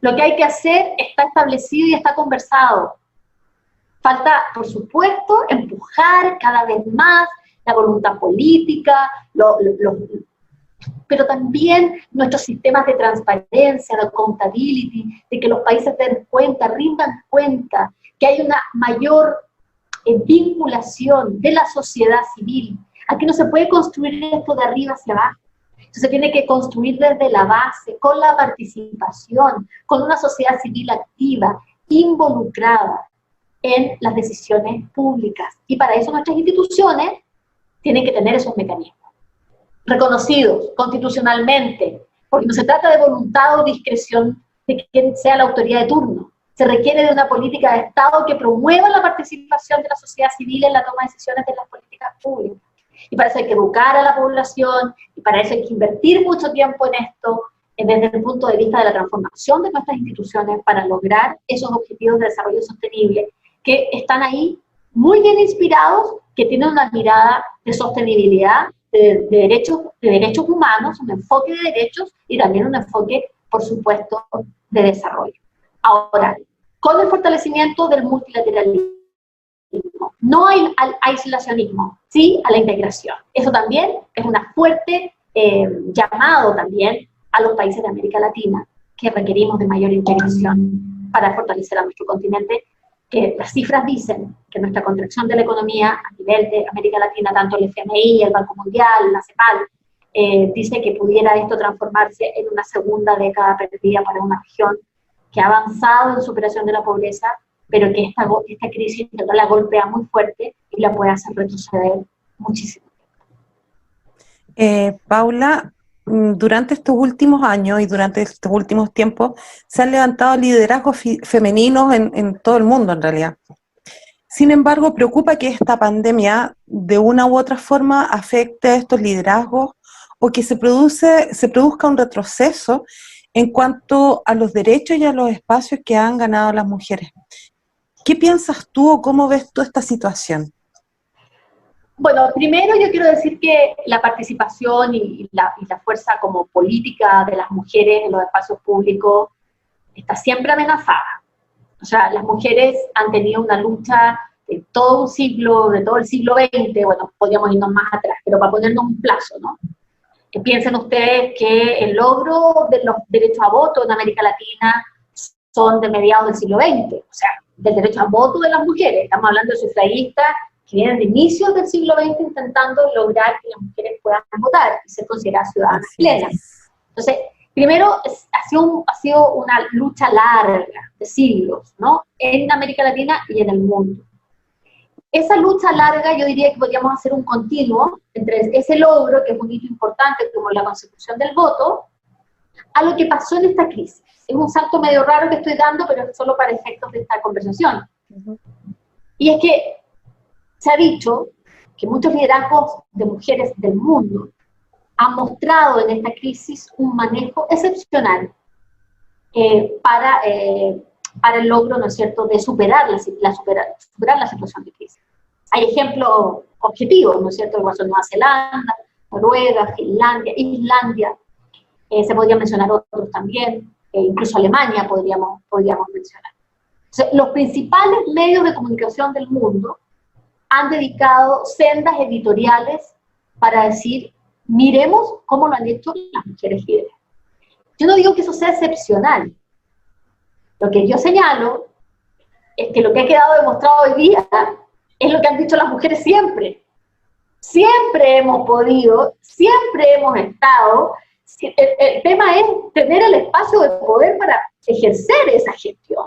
[SPEAKER 5] Lo que hay que hacer está establecido y está conversado. Falta, por supuesto, empujar cada vez más la voluntad política, pero también nuestros sistemas de transparencia, de accountability, de que los países den cuenta, rindan cuenta, que hay una mayor vinculación de la sociedad civil. Aquí no se puede construir esto de arriba hacia abajo. Esto se tiene que construir desde la base, con la participación, con una sociedad civil activa, involucrada en las decisiones públicas. Y para eso nuestras instituciones tienen que tener esos mecanismos reconocidos constitucionalmente, porque no se trata de voluntad o discreción de quien sea la autoridad de turno. Se requiere de una política de Estado que promueva la participación de la sociedad civil en la toma de decisiones de las políticas públicas. Y para eso hay que educar a la población, y para eso hay que invertir mucho tiempo en esto, desde el punto de vista de la transformación de nuestras instituciones para lograr esos objetivos de desarrollo sostenible que están ahí muy bien inspirados, que tienen una mirada de sostenibilidad, de derechos humanos, un enfoque de derechos y también un enfoque, por supuesto, de desarrollo. Ahora, con el fortalecimiento del multilateralismo, no al aislacionismo, sí a la integración. Eso también es una fuerte llamado también a los países de América Latina, que requerimos de mayor integración para fortalecer a nuestro continente, que las cifras dicen que nuestra contracción de la economía a nivel de América Latina, tanto el FMI, el Banco Mundial, la CEPAL, dice que pudiera esto transformarse en una segunda década perdida para una región que ha avanzado en superación de la pobreza, pero que esta crisis la golpea muy fuerte y la puede hacer retroceder muchísimo.
[SPEAKER 3] Paula, durante estos últimos años y durante estos últimos tiempos se han levantado liderazgos femeninos en todo el mundo en realidad. Sin embargo, preocupa que esta pandemia de una u otra forma afecte a estos liderazgos o que se produzca un retroceso en cuanto a los derechos y a los espacios que han ganado las mujeres. ¿Qué piensas tú o cómo ves tú esta situación?
[SPEAKER 5] Bueno, primero yo quiero decir que la participación y la fuerza como política de las mujeres en los espacios públicos está siempre amenazada. O sea, las mujeres han tenido una lucha de todo un siglo, de todo el siglo XX, bueno, podríamos irnos más atrás, pero para ponernos un plazo, ¿no? Que piensen ustedes que el logro de los derechos a voto en América Latina son de mediados del siglo XX, o sea, del derecho a voto de las mujeres. Estamos hablando de sufragistas que vienen de inicios del siglo XX intentando lograr que las mujeres puedan votar y ser consideradas ciudadanas plenas. Entonces, primero, ha sido una lucha larga, de siglos, ¿no? En América Latina y en el mundo. Esa lucha larga, yo diría que podríamos hacer un continuo entre ese logro, que es un hito importante, como la consecución del voto, a lo que pasó en esta crisis. Es un salto medio raro que estoy dando, pero es solo para efectos de esta conversación. Y es que se ha dicho que muchos liderazgos de mujeres del mundo han mostrado en esta crisis un manejo excepcional para el logro, ¿no es cierto?, de superar la situación de crisis. Hay ejemplos objetivos, ¿no es cierto?, como son Nueva Zelanda, Noruega, Finlandia, Islandia, se podrían mencionar otros también, incluso Alemania podríamos mencionar. O sea, los principales medios de comunicación del mundo han dedicado sendas editoriales para decir, miremos cómo lo han hecho las mujeres líderes. Yo no digo que eso sea excepcional. Lo que yo señalo es que lo que ha quedado demostrado hoy día es lo que han dicho las mujeres siempre. Siempre hemos podido, siempre hemos estado. El tema es tener el espacio de poder para ejercer esa gestión.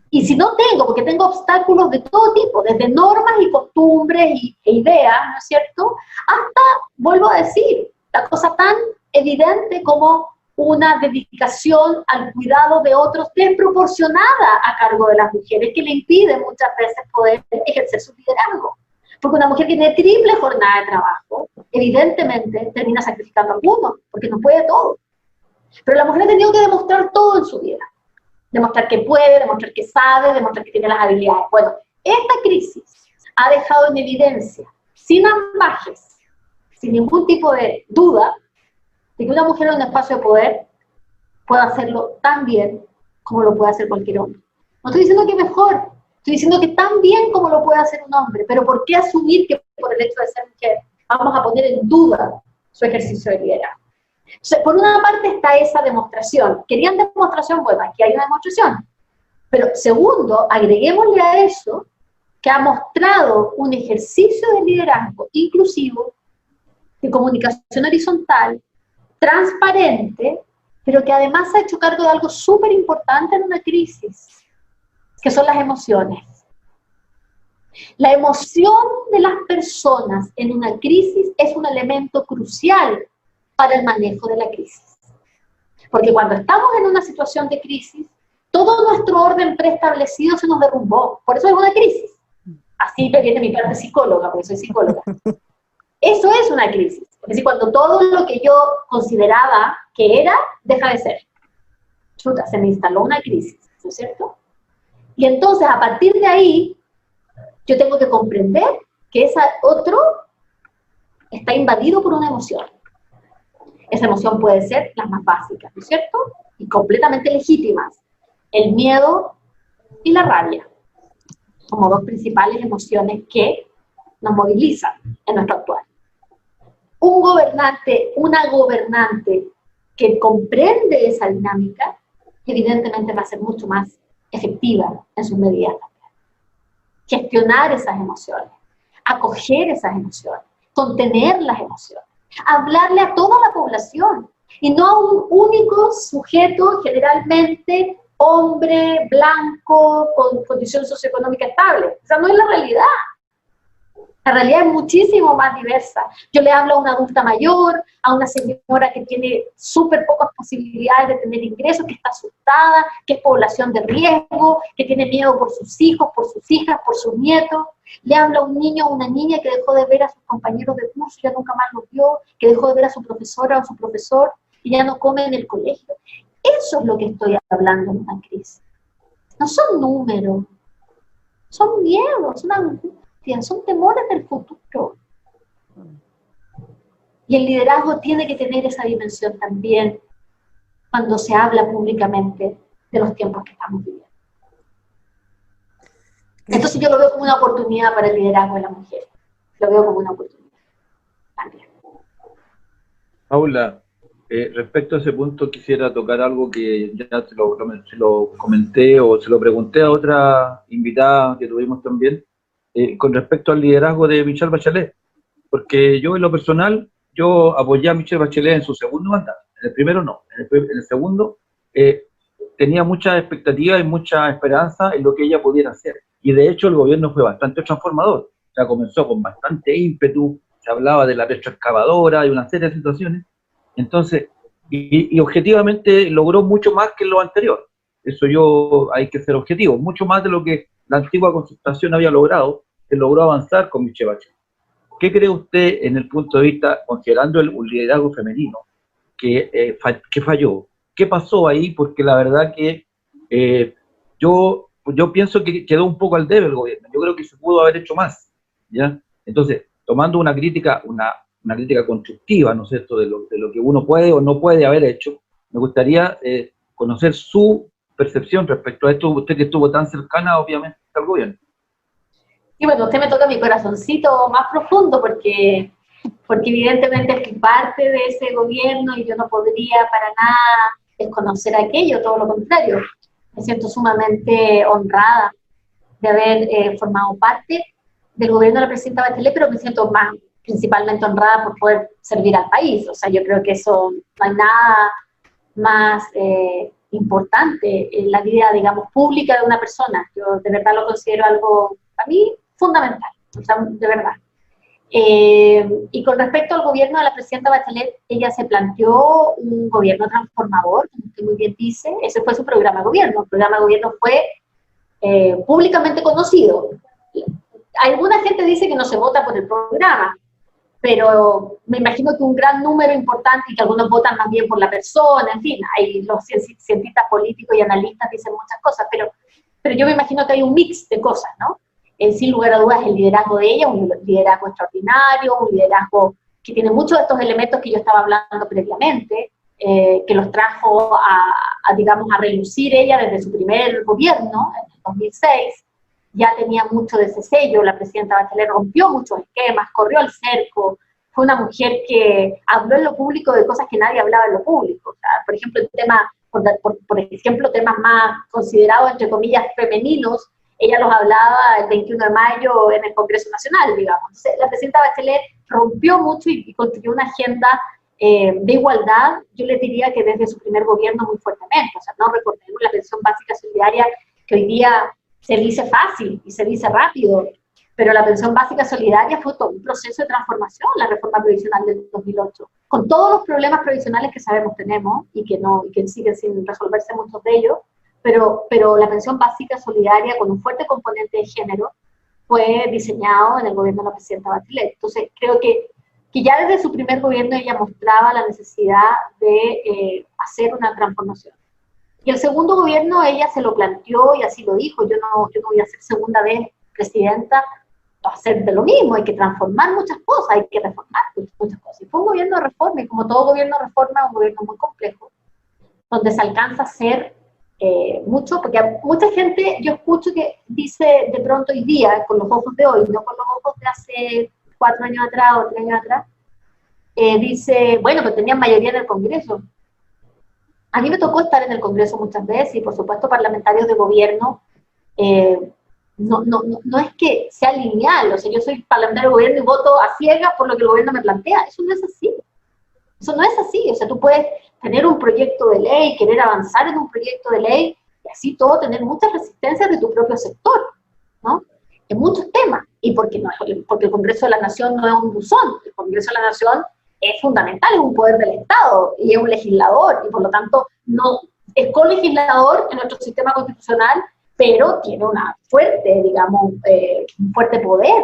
[SPEAKER 5] Y si no tengo, porque tengo obstáculos de todo tipo, desde normas y costumbres e ideas, ¿no es cierto?, hasta, vuelvo a decir, la cosa tan evidente como una dedicación al cuidado de otros desproporcionada a cargo de las mujeres, que le impide muchas veces poder ejercer su liderazgo. Porque una mujer que tiene triple jornada de trabajo, evidentemente termina sacrificando a algunos, porque no puede todo. Pero la mujer ha tenido que demostrar todo en su vida. Demostrar que puede, demostrar que sabe, demostrar que tiene las habilidades. Bueno, esta crisis ha dejado en evidencia, sin ambajes, sin ningún tipo de duda, de que una mujer en un espacio de poder puede hacerlo tan bien como lo puede hacer cualquier hombre. No estoy diciendo que mejor, estoy diciendo que tan bien como lo puede hacer un hombre, pero ¿por qué asumir que por el hecho de ser mujer vamos a poner en duda su ejercicio de liderazgo? O sea, por una parte está esa demostración. ¿Querían demostración? Bueno, aquí hay una demostración. Pero segundo, agreguémosle a eso que ha mostrado un ejercicio de liderazgo inclusivo, de comunicación horizontal, transparente, pero que además se ha hecho cargo de algo súper importante en una crisis, que son las emociones. La emoción de las personas en una crisis es un elemento crucial para el manejo de la crisis. Porque cuando estamos en una situación de crisis, todo nuestro orden preestablecido se nos derrumbó. Por eso es una crisis. Así me viene mi parte psicóloga, porque soy psicóloga. Eso es una crisis. Es decir, cuando todo lo que yo consideraba que era, deja de ser. Chuta, se me instaló una crisis, ¿no es cierto? Y entonces, a partir de ahí, yo tengo que comprender que ese otro está invadido por una emoción. Esa emoción puede ser las más básicas, ¿no es cierto? Y completamente legítimas. El miedo y la rabia. Como dos principales emociones que nos movilizan en nuestro actual. Un gobernante, una gobernante que comprende esa dinámica, evidentemente va a ser mucho más efectiva en sus medidas también. Gestionar esas emociones, acoger esas emociones, contener las emociones, hablarle a toda la población y no a un único sujeto, generalmente hombre, blanco, con condición socioeconómica estable. Esa no es la realidad. La realidad es muchísimo más diversa. Yo le hablo a una adulta mayor, a una señora que tiene súper pocas posibilidades de tener ingresos, que está asustada, que es población de riesgo, que tiene miedo por sus hijos, por sus hijas, por sus nietos. Le hablo a un niño o una niña que dejó de ver a sus compañeros de curso, ya nunca más los vio, que dejó de ver a su profesora o a su profesor y ya no come en el colegio. Eso es lo que estoy hablando en una crisis. No son números, son miedos, son angustias, son temores del futuro. Y el liderazgo tiene que tener esa dimensión también cuando se habla públicamente de los tiempos que estamos viviendo. Entonces yo lo veo como una oportunidad para el liderazgo de la mujer. Lo veo como una oportunidad también.
[SPEAKER 2] Paula, respecto a ese punto quisiera tocar algo que ya se lo comenté o se lo pregunté a otra invitada que tuvimos también, con respecto al liderazgo de Michelle Bachelet, porque yo en lo personal, yo apoyé a Michelle Bachelet en su segundo mandato, en el primero no, en el segundo tenía muchas expectativas y mucha esperanza en lo que ella pudiera hacer, y de hecho el gobierno fue bastante transformador, o sea, comenzó con bastante ímpetu, se hablaba de la retroexcavadora y una serie de situaciones. Entonces, y objetivamente logró mucho más que lo anterior. Eso hay que ser objetivo, mucho más de lo que la antigua concertación había logrado, se logró avanzar con Michelle Bachelet. ¿Qué cree usted en el punto de vista, considerando un liderazgo femenino, que falló? ¿Qué pasó ahí? Porque la verdad que yo pienso que quedó un poco al debe el gobierno. Yo creo que se pudo haber hecho más, ¿ya? Entonces, tomando una crítica constructiva, ¿no es cierto?, de lo que uno puede o no puede haber hecho, me gustaría conocer su percepción respecto a esto, usted que estuvo tan cercana, obviamente, al gobierno.
[SPEAKER 5] Y bueno, usted me toca mi corazoncito más profundo, porque evidentemente fui parte de ese gobierno y yo no podría para nada desconocer aquello, todo lo contrario. Me siento sumamente honrada de haber formado parte del gobierno de la presidenta Bachelet, pero me siento principalmente honrada por poder servir al país. O sea, yo creo que eso no hay nada más importante en la vida, digamos, pública de una persona. Yo de verdad lo considero algo, a mí, fundamental, o sea, de verdad. Y con respecto al gobierno de la presidenta Bachelet, ella se planteó un gobierno transformador, como usted muy bien dice, ese fue su programa de gobierno. El programa de gobierno fue públicamente conocido. Alguna gente dice que no se vota por el programa, pero me imagino que un gran número importante, y que algunos votan más bien por la persona, en fin, hay los cientistas políticos y analistas dicen muchas cosas, pero yo me imagino que hay un mix de cosas, ¿no? Sin lugar a dudas, el liderazgo de ella, un liderazgo extraordinario, un liderazgo que tiene muchos de estos elementos que yo estaba hablando previamente, que los trajo digamos, a relucir ella desde su primer gobierno, en el 2006, ya tenía mucho de ese sello. La presidenta Bachelet rompió muchos esquemas, corrió el cerco, fue una mujer que habló en lo público de cosas que nadie hablaba en lo público. O sea, por ejemplo, por ejemplo, temas más considerados, entre comillas, femeninos, ella los hablaba el 21 de mayo en el Congreso Nacional, digamos. Entonces, la presidenta Bachelet rompió mucho y construyó una agenda de igualdad, yo les diría que desde su primer gobierno muy fuertemente. O sea, no recordemos la pensión básica solidaria, que hoy día se dice fácil y se dice rápido, pero la pensión básica solidaria fue todo un proceso de transformación, la reforma previsional del 2008, con todos los problemas previsionales que sabemos tenemos y que siguen sin resolverse muchos de ellos, pero la pensión básica solidaria con un fuerte componente de género fue diseñado en el gobierno de la presidenta Bachelet. Entonces creo que ya desde su primer gobierno ella mostraba la necesidad de hacer una transformación. Y el segundo gobierno ella se lo planteó y así lo dijo: yo no voy a ser segunda vez presidenta a hacer de lo mismo, hay que transformar muchas cosas, hay que reformar muchas cosas. Y fue un gobierno de reforma, y como todo gobierno de reforma es un gobierno muy complejo, donde se alcanza a hacer mucho, porque mucha gente, yo escucho que dice de pronto hoy día, con los ojos de hoy, no con los ojos de hace 4 años atrás o 3 años atrás, dice, bueno, pero tenían mayoría en el Congreso. A mí me tocó estar en el Congreso muchas veces, y por supuesto parlamentarios de gobierno, no es que sea lineal, o sea, yo soy parlamentario de gobierno y voto a ciegas por lo que el gobierno me plantea. Eso no es así. Eso no es así. O sea, tú puedes tener un proyecto de ley, querer avanzar en un proyecto de ley, y así todo tener muchas resistencias de tu propio sector, ¿no? En muchos temas. Y porque el Congreso de la Nación no es un buzón. El Congreso de la Nación es fundamental, es un poder del Estado, y es un legislador, y por lo tanto no es colegislador en nuestro sistema constitucional, pero tiene una fuerte, digamos, un fuerte poder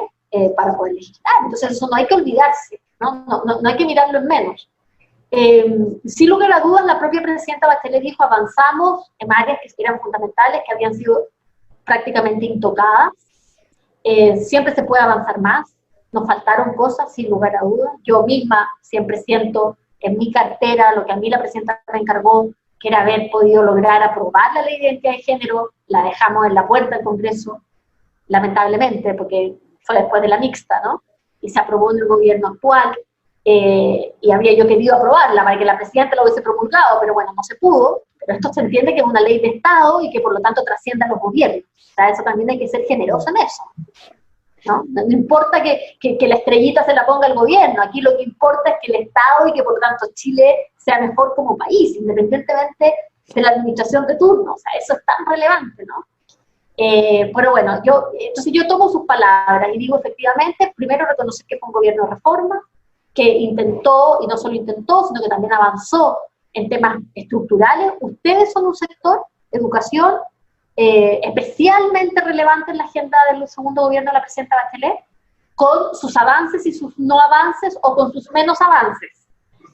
[SPEAKER 5] para poder legislar. Entonces eso no hay que olvidarse, no hay que mirarlo en menos. Sin lugar a dudas, la propia presidenta Bachelet dijo: avanzamos en áreas que eran fundamentales, que habían sido prácticamente intocadas. Siempre se puede avanzar más. Nos faltaron cosas, sin lugar a dudas. Yo misma siempre siento en mi cartera lo que a mí la presidenta me encargó, que era haber podido lograr aprobar la ley de identidad de género. La dejamos en la puerta del Congreso, lamentablemente, porque fue después de la mixta, ¿no? Y se aprobó en el gobierno actual, y había yo querido aprobarla para que la presidenta lo hubiese promulgado, pero bueno, no se pudo. Pero esto se entiende que es una ley de Estado y que por lo tanto trasciende a los gobiernos. O sea, eso también hay que ser generoso en eso, ¿no? No importa que la estrellita se la ponga el gobierno, aquí lo que importa es que el Estado y que por lo tanto Chile sea mejor como país, independientemente de la administración de turno. O sea, eso es tan relevante, ¿no? Pero bueno, entonces yo tomo sus palabras y digo, efectivamente, primero reconocer que fue un gobierno de reforma, que intentó, y no solo intentó, sino que también avanzó en temas estructurales. Ustedes son un sector, educación, especialmente relevante en la agenda del segundo gobierno de la presidenta Bachelet, con sus avances y sus no avances, o con sus menos avances,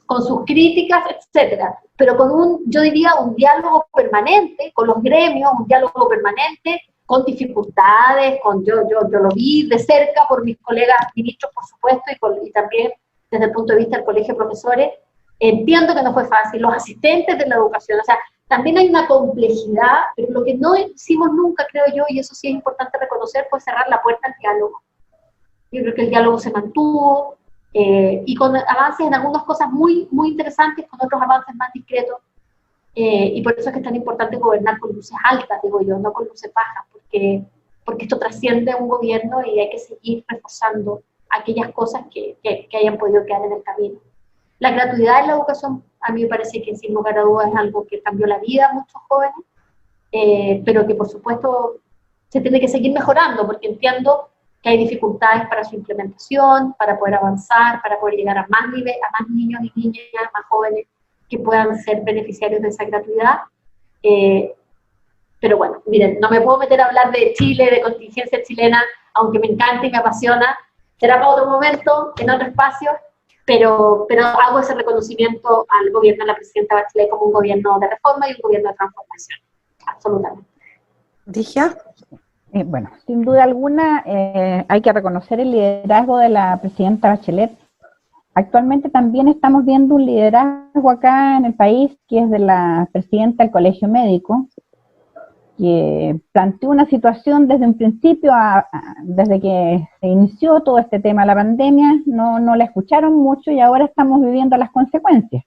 [SPEAKER 5] con sus críticas, etcétera, pero con yo diría, un diálogo permanente con los gremios, un diálogo permanente con dificultades, yo lo vi de cerca por mis colegas ministros, por supuesto, y también desde el punto de vista del colegio de profesores. Entiendo que no fue fácil, los asistentes de la educación, o sea, también hay una complejidad, pero lo que no hicimos nunca, creo yo, y eso sí es importante reconocer, fue cerrar la puerta al diálogo. Yo creo que el diálogo se mantuvo, y con avances en algunas cosas muy, muy interesantes, con otros avances más discretos, y por eso es que es tan importante gobernar con luces altas, digo yo, no con luces bajas, porque esto trasciende un gobierno y hay que seguir reforzando aquellas cosas que hayan podido quedar en el camino. La gratuidad en la educación, a mí me parece que sin lugar a dudas es algo que cambió la vida a muchos jóvenes, pero que por supuesto se tiene que seguir mejorando, porque entiendo que hay dificultades para su implementación, para poder avanzar, para poder llegar a más niños y niñas, más jóvenes que puedan ser beneficiarios de esa gratuidad. Pero bueno, miren, no me puedo meter a hablar de Chile, de contingencia chilena, aunque me encanta y me apasiona, será para otro momento, en otro espacio, pero hago ese reconocimiento al gobierno de la presidenta Bachelet como un gobierno de reforma y un gobierno de transformación, absolutamente.
[SPEAKER 3] ¿Ligia?
[SPEAKER 4] Bueno, sin duda alguna hay que reconocer el liderazgo de la presidenta Bachelet. Actualmente también estamos viendo un liderazgo acá en el país que es de la presidenta del Colegio Médico, que planteó una situación desde un principio, desde que se inició todo este tema de la pandemia, no la escucharon mucho y ahora estamos viviendo las consecuencias.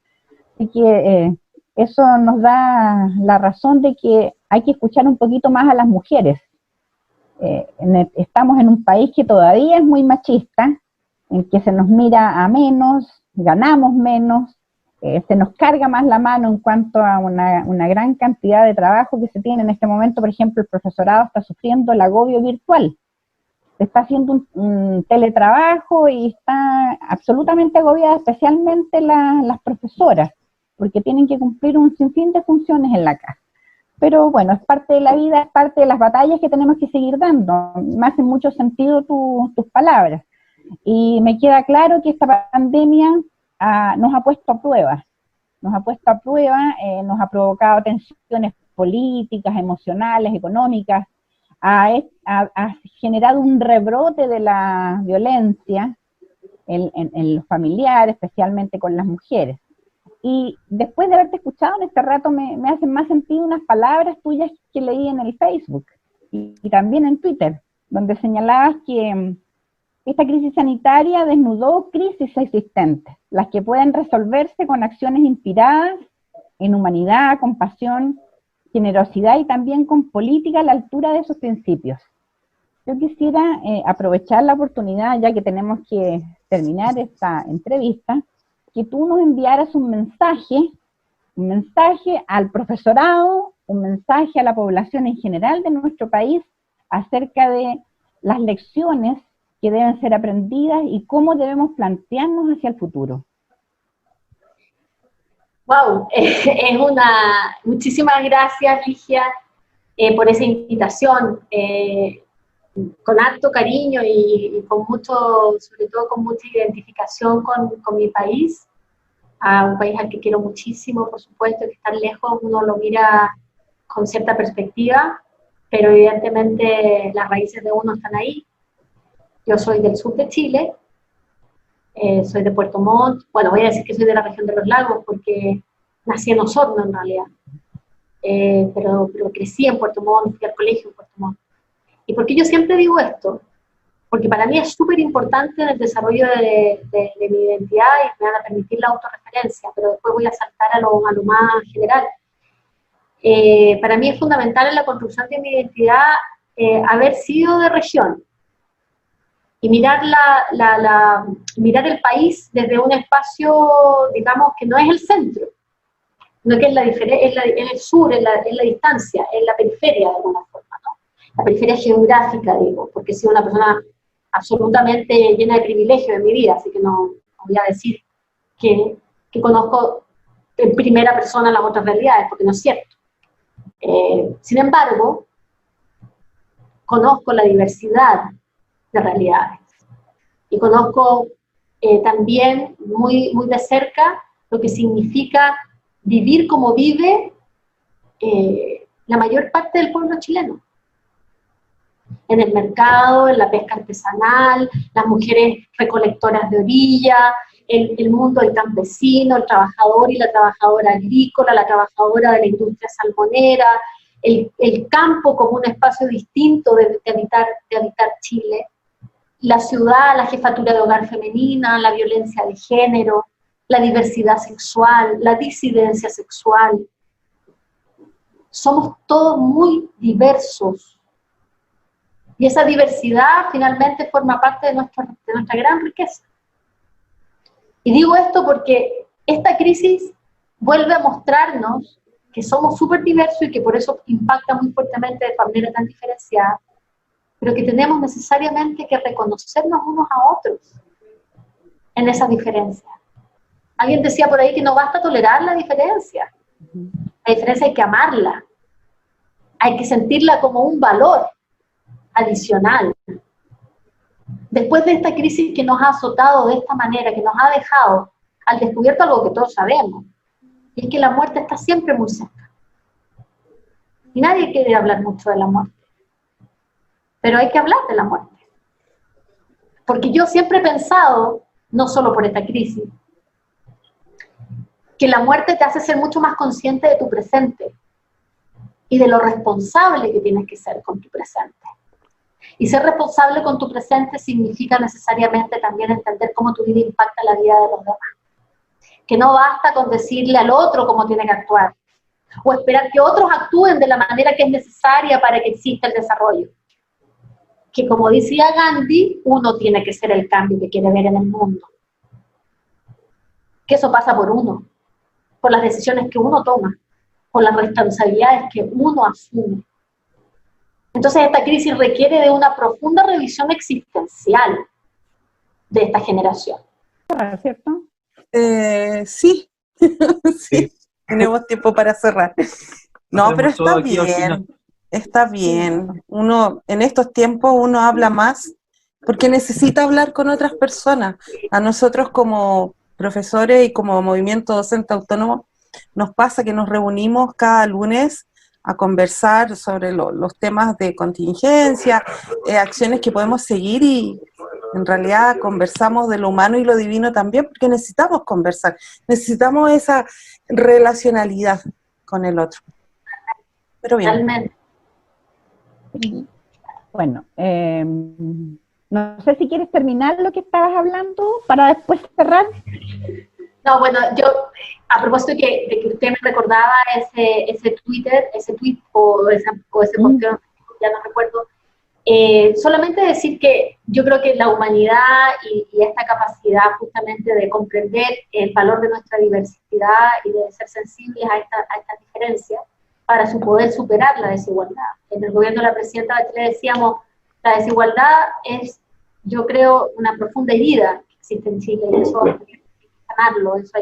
[SPEAKER 4] Así que eso nos da la razón de que hay que escuchar un poquito más a las mujeres. Estamos en un país que todavía es muy machista, en que se nos mira a menos, ganamos menos, se nos carga más la mano en cuanto a una gran cantidad de trabajo que se tiene en este momento. Por ejemplo, el profesorado está sufriendo el agobio virtual, se está haciendo un teletrabajo y está absolutamente agobiada, especialmente las profesoras, porque tienen que cumplir un sinfín de funciones en la casa. Pero bueno, es parte de la vida, es parte de las batallas que tenemos que seguir dando. Me hacen mucho sentido tus palabras. Y me queda claro que esta pandemia nos ha puesto a prueba. Nos ha provocado tensiones políticas, emocionales, económicas, ha generado un rebrote de la violencia en los familiares, especialmente con las mujeres. Y después de haberte escuchado en este rato me hacen más sentido unas palabras tuyas que leí en el Facebook y también en Twitter, donde señalabas que esta crisis sanitaria desnudó crisis existentes, las que pueden resolverse con acciones inspiradas en humanidad, compasión, generosidad y también con política a la altura de esos principios. Yo quisiera aprovechar la oportunidad, ya que tenemos que terminar esta entrevista, que tú nos enviaras un mensaje al profesorado, un mensaje a la población en general de nuestro país acerca de las lecciones que deben ser aprendidas y cómo debemos plantearnos hacia el futuro.
[SPEAKER 5] Wow, muchísimas gracias, Ligia, por esa invitación, con harto cariño y con mucho, sobre todo con mucha identificación con mi país, a un país al que quiero muchísimo, por supuesto, que estar lejos uno lo mira con cierta perspectiva, pero evidentemente las raíces de uno están ahí. Yo soy del sur de Chile, soy de Puerto Montt, bueno, voy a decir que soy de la región de los lagos porque nací en Osorno en realidad, pero crecí en Puerto Montt, fui al colegio en Puerto Montt. ¿Y por qué yo siempre digo esto? Porque para mí es súper importante en el desarrollo de mi identidad y me van a permitir la autorreferencia, pero después voy a saltar a lo más general. Para mí es fundamental en la construcción de mi identidad haber sido de región y mirar mirar el país desde un espacio, digamos, que no es el centro, no que es el sur, es la distancia, es la periferia de alguna forma, ¿no? La periferia geográfica, digo, porque he sido una persona absolutamente llena de privilegios en mi vida, así que no voy a decir que conozco en primera persona las otras realidades, porque no es cierto. Sin embargo, conozco la diversidad de realidades y conozco también muy de cerca lo que significa vivir como vive la mayor parte del pueblo chileno. En el mercado, en la pesca artesanal, las mujeres recolectoras de orilla, el mundo del campesino, el trabajador y la trabajadora agrícola, la trabajadora de la industria salmonera, el campo como un espacio distinto de habitar Chile, la ciudad, la jefatura de hogar femenina, la violencia de género, la diversidad sexual, la disidencia sexual. Somos todos muy diversos. Y esa diversidad finalmente forma parte de nuestra gran riqueza. Y digo esto porque esta crisis vuelve a mostrarnos que somos súper diversos y que por eso impacta muy fuertemente de manera tan diferenciada, pero que tenemos necesariamente que reconocernos unos a otros en esa diferencia. Alguien decía por ahí que no basta tolerar la diferencia. La diferencia hay que amarla. Hay que sentirla como un valor adicional. después de esta crisis que nos ha azotado de esta manera, que nos ha dejado al descubierto algo que todos sabemos, y es que la muerte está siempre muy cerca. Y nadie quiere hablar mucho de la muerte. Pero hay que hablar de la muerte. Porque yo siempre he pensado, no solo por esta crisis, que la muerte te hace ser mucho más consciente de tu presente y de lo responsable que tienes que ser con tu presente. Y ser responsable con tu presente significa necesariamente también entender cómo tu vida impacta la vida de los demás. Que no basta con decirle al otro cómo tiene que actuar, o esperar que otros actúen de la manera que es necesaria para que exista el desarrollo. Que como decía Gandhi, uno tiene que ser el cambio que quiere ver en el mundo. Que eso pasa por uno, por las decisiones que uno toma, por las responsabilidades que uno asume. Entonces esta crisis requiere de una profunda revisión existencial de esta generación.
[SPEAKER 4] ¿Cierto?
[SPEAKER 3] Sí. Sí, tenemos tiempo para cerrar. No, pero está bien, está bien. Uno, en estos tiempos uno habla más porque necesita hablar con otras personas. A nosotros como profesores y como movimiento docente autónomo nos pasa que nos reunimos cada lunes a conversar sobre los temas de contingencia, acciones que podemos seguir, y en realidad conversamos de lo humano y lo divino también, porque necesitamos conversar, necesitamos esa relacionalidad con el otro. Pero bien.
[SPEAKER 5] Realmente.
[SPEAKER 4] Bueno, no sé si quieres terminar lo que estabas hablando para después cerrar.
[SPEAKER 5] No, bueno, yo, a propósito de que usted me recordaba ese tweet o ese posteo, ya no recuerdo, solamente decir que yo creo que la humanidad y esta capacidad justamente de comprender el valor de nuestra diversidad y de ser sensibles a estas diferencias para poder superar la desigualdad. En el gobierno de la presidenta Bachelet decíamos, la desigualdad es, yo creo, una profunda herida que existe en Chile, y eso sanarlo, eso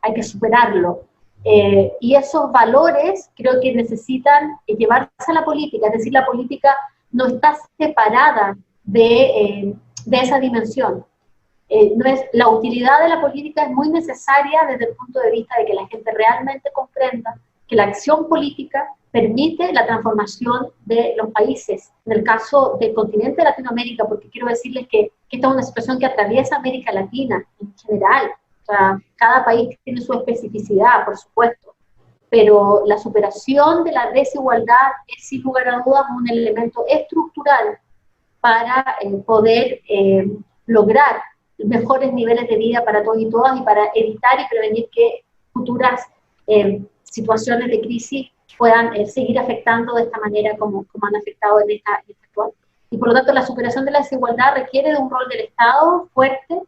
[SPEAKER 5] hay que superarlo. Y esos valores creo que necesitan llevarse a la política, es decir, la política no está separada de esa dimensión. La utilidad de la política es muy necesaria desde el punto de vista de que la gente realmente comprenda que la acción política permite la transformación de los países. En el caso del continente de Latinoamérica, porque quiero decirles que esta es una situación que atraviesa América Latina en general. O sea, cada país tiene su especificidad, por supuesto, pero la superación de la desigualdad es sin lugar a dudas un elemento estructural para poder lograr mejores niveles de vida para todos y todas, y para evitar y prevenir que futuras situaciones de crisis puedan seguir afectando de esta manera como han afectado en esta actual. Y por lo tanto la superación de la desigualdad requiere de un rol del Estado fuerte,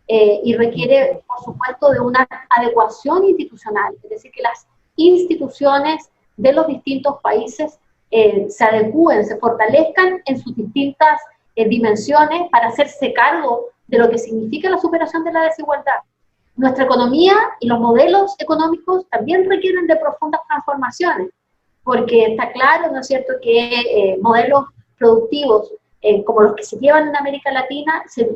[SPEAKER 5] y requiere, por supuesto, de una adecuación institucional, es decir, que las instituciones de los distintos países se adecúen, se fortalezcan en sus distintas dimensiones para hacerse cargo de lo que significa la superación de la desigualdad. Nuestra economía y los modelos económicos también requieren de profundas transformaciones, porque está claro, ¿no es cierto?, que modelos productivos como los que se llevan en América Latina, se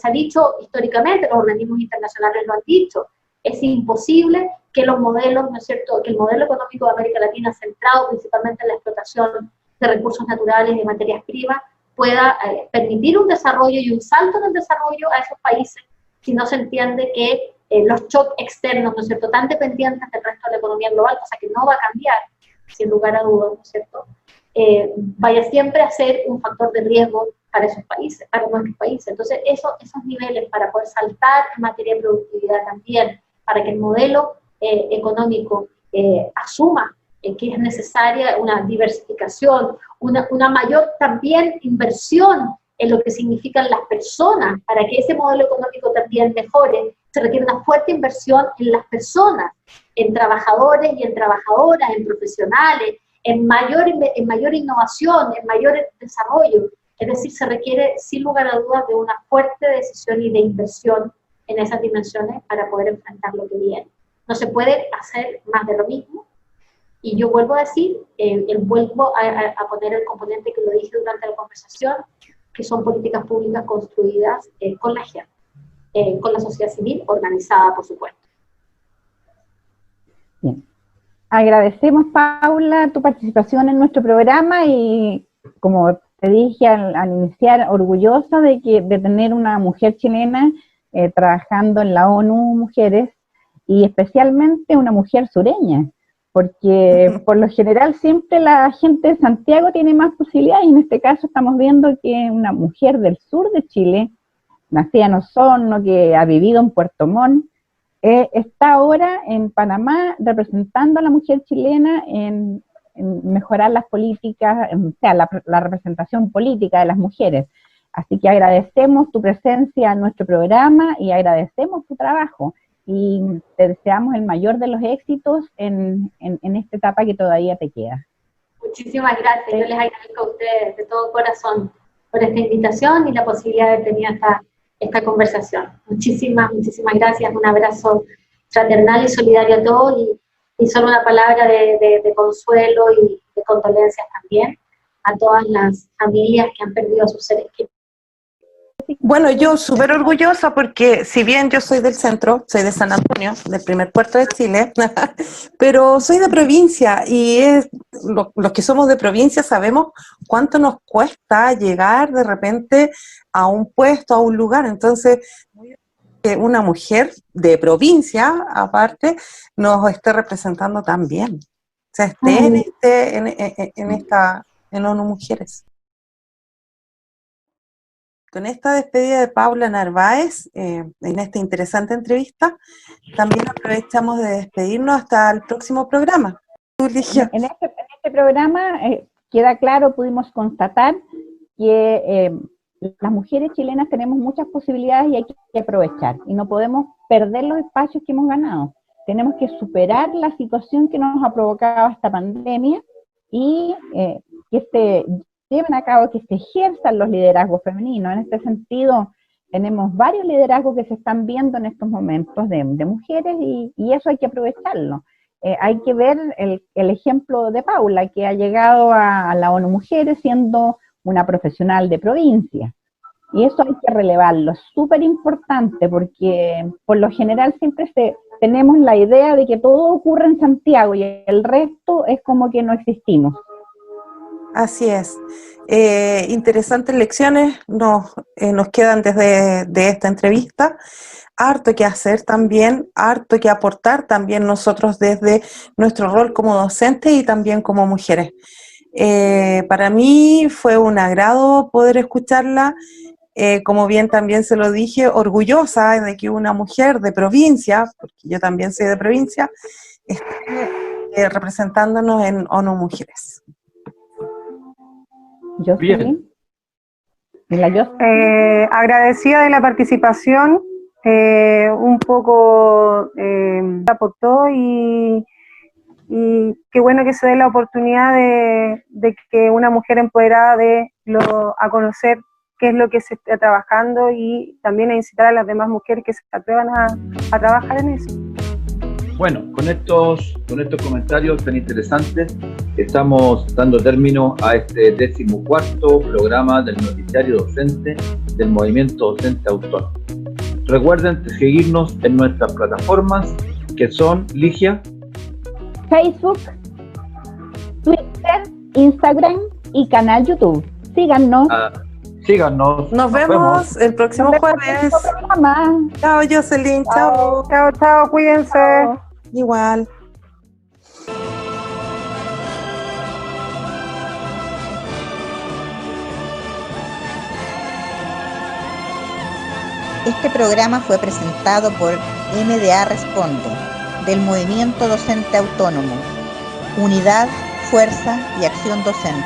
[SPEAKER 5] ha dicho históricamente, los organismos internacionales lo han dicho, es imposible que los modelos, ¿no es cierto?, que el modelo económico de América Latina, centrado principalmente en la explotación de recursos naturales y de materias primas, pueda permitir un desarrollo y un salto en el desarrollo a esos países si no se entiende que los shocks externos, ¿no es cierto?, tan dependientes del resto de la economía global, cosa que no va a cambiar, sin lugar a dudas, ¿no es cierto?, vaya siempre a ser un factor de riesgo para esos países, para nuestros países. Entonces, esos niveles para poder saltar en materia de productividad también, para que el modelo económico asuma que es necesaria una diversificación, una mayor también inversión en lo que significan las personas, para que ese modelo económico también mejore, se requiere una fuerte inversión en las personas, en trabajadores y en trabajadoras, en profesionales, en mayor innovación, en mayor desarrollo. Es decir, se requiere sin lugar a dudas de una fuerte decisión y de inversión en esas dimensiones para poder enfrentar lo que viene. No se puede hacer más de lo mismo. Y yo vuelvo a decir, vuelvo a poner el componente que lo dije durante la conversación, que son políticas públicas construidas con la gente, con la sociedad civil organizada, por supuesto.
[SPEAKER 4] Bien. Agradecemos, Paula, tu participación en nuestro programa y, como te dije al iniciar, orgullosa de tener una mujer chilena trabajando en la ONU Mujeres, y especialmente una mujer sureña, porque por lo general siempre la gente de Santiago tiene más posibilidades, y en este caso estamos viendo que una mujer del sur de Chile, nacida en Osorno, que ha vivido en Puerto Montt, está ahora en Panamá representando a la mujer chilena en mejorar las políticas, o sea, la representación política de las mujeres. Así que agradecemos tu presencia en nuestro programa y agradecemos tu trabajo. Y te deseamos el mayor de los éxitos en esta etapa que todavía te queda.
[SPEAKER 5] Muchísimas gracias. Yo les agradezco a ustedes de todo corazón por esta invitación y la posibilidad de tener esta conversación. Muchísimas gracias. Un abrazo fraternal y solidario a todos, y solo una palabra de consuelo y de condolencias también a todas las familias que han perdido a sus seres queridos.
[SPEAKER 3] Bueno, yo súper orgullosa porque si bien yo soy del centro, soy de San Antonio, del primer puerto de Chile, pero soy de provincia, y los que somos de provincia sabemos cuánto nos cuesta llegar de repente a un puesto, a un lugar. Entonces, que una mujer de provincia, aparte, nos esté representando tan bien. O sea, esté en ONU Mujeres. Con esta despedida de Paula Narváez, en esta interesante entrevista, también aprovechamos de despedirnos hasta el próximo programa.
[SPEAKER 4] En este programa queda claro, pudimos constatar que las mujeres chilenas tenemos muchas posibilidades y hay que aprovechar, y no podemos perder los espacios que hemos ganado. Tenemos que superar la situación que nos ha provocado esta pandemia y que se lleven a cabo, que se ejerzan los liderazgos femeninos. En este sentido, tenemos varios liderazgos que se están viendo en estos momentos de mujeres, y eso hay que aprovecharlo. Hay que ver el ejemplo de Paula, que ha llegado a la ONU Mujeres siendo una profesional de provincia, y eso hay que relevarlo, es súper importante, porque por lo general siempre tenemos la idea de que todo ocurre en Santiago y el resto es como que no existimos.
[SPEAKER 3] Así es. Interesantes lecciones nos quedan desde esta entrevista. Harto que hacer también, harto que aportar también nosotros desde nuestro rol como docentes y también como mujeres. Para mí fue un agrado poder escucharla, como bien también se lo dije, orgullosa de que una mujer de provincia, porque yo también soy de provincia, esté representándonos en ONU Mujeres.
[SPEAKER 4] Bien.
[SPEAKER 6] Agradecida de la participación, un poco aportó, y qué bueno que se dé la oportunidad de que una mujer empoderada a conocer qué es lo que se está trabajando, y también a incitar a las demás mujeres que se atrevan a trabajar en eso.
[SPEAKER 2] Bueno, con estos comentarios tan interesantes, estamos dando término a este 14º programa del Noticiario Docente del Movimiento Docente Autónomo. Recuerden seguirnos en nuestras plataformas, que son, Ligia,
[SPEAKER 4] Facebook, Twitter, Instagram y canal YouTube. Síganos.
[SPEAKER 2] Síganos.
[SPEAKER 3] Nos vemos el próximo jueves. Chao, Jocelyn. Chao.
[SPEAKER 6] Chao, cuídense.
[SPEAKER 3] Chao. Igual.
[SPEAKER 1] Este programa fue presentado por MDA Responde, del Movimiento Docente Autónomo, Unidad, Fuerza y Acción Docente.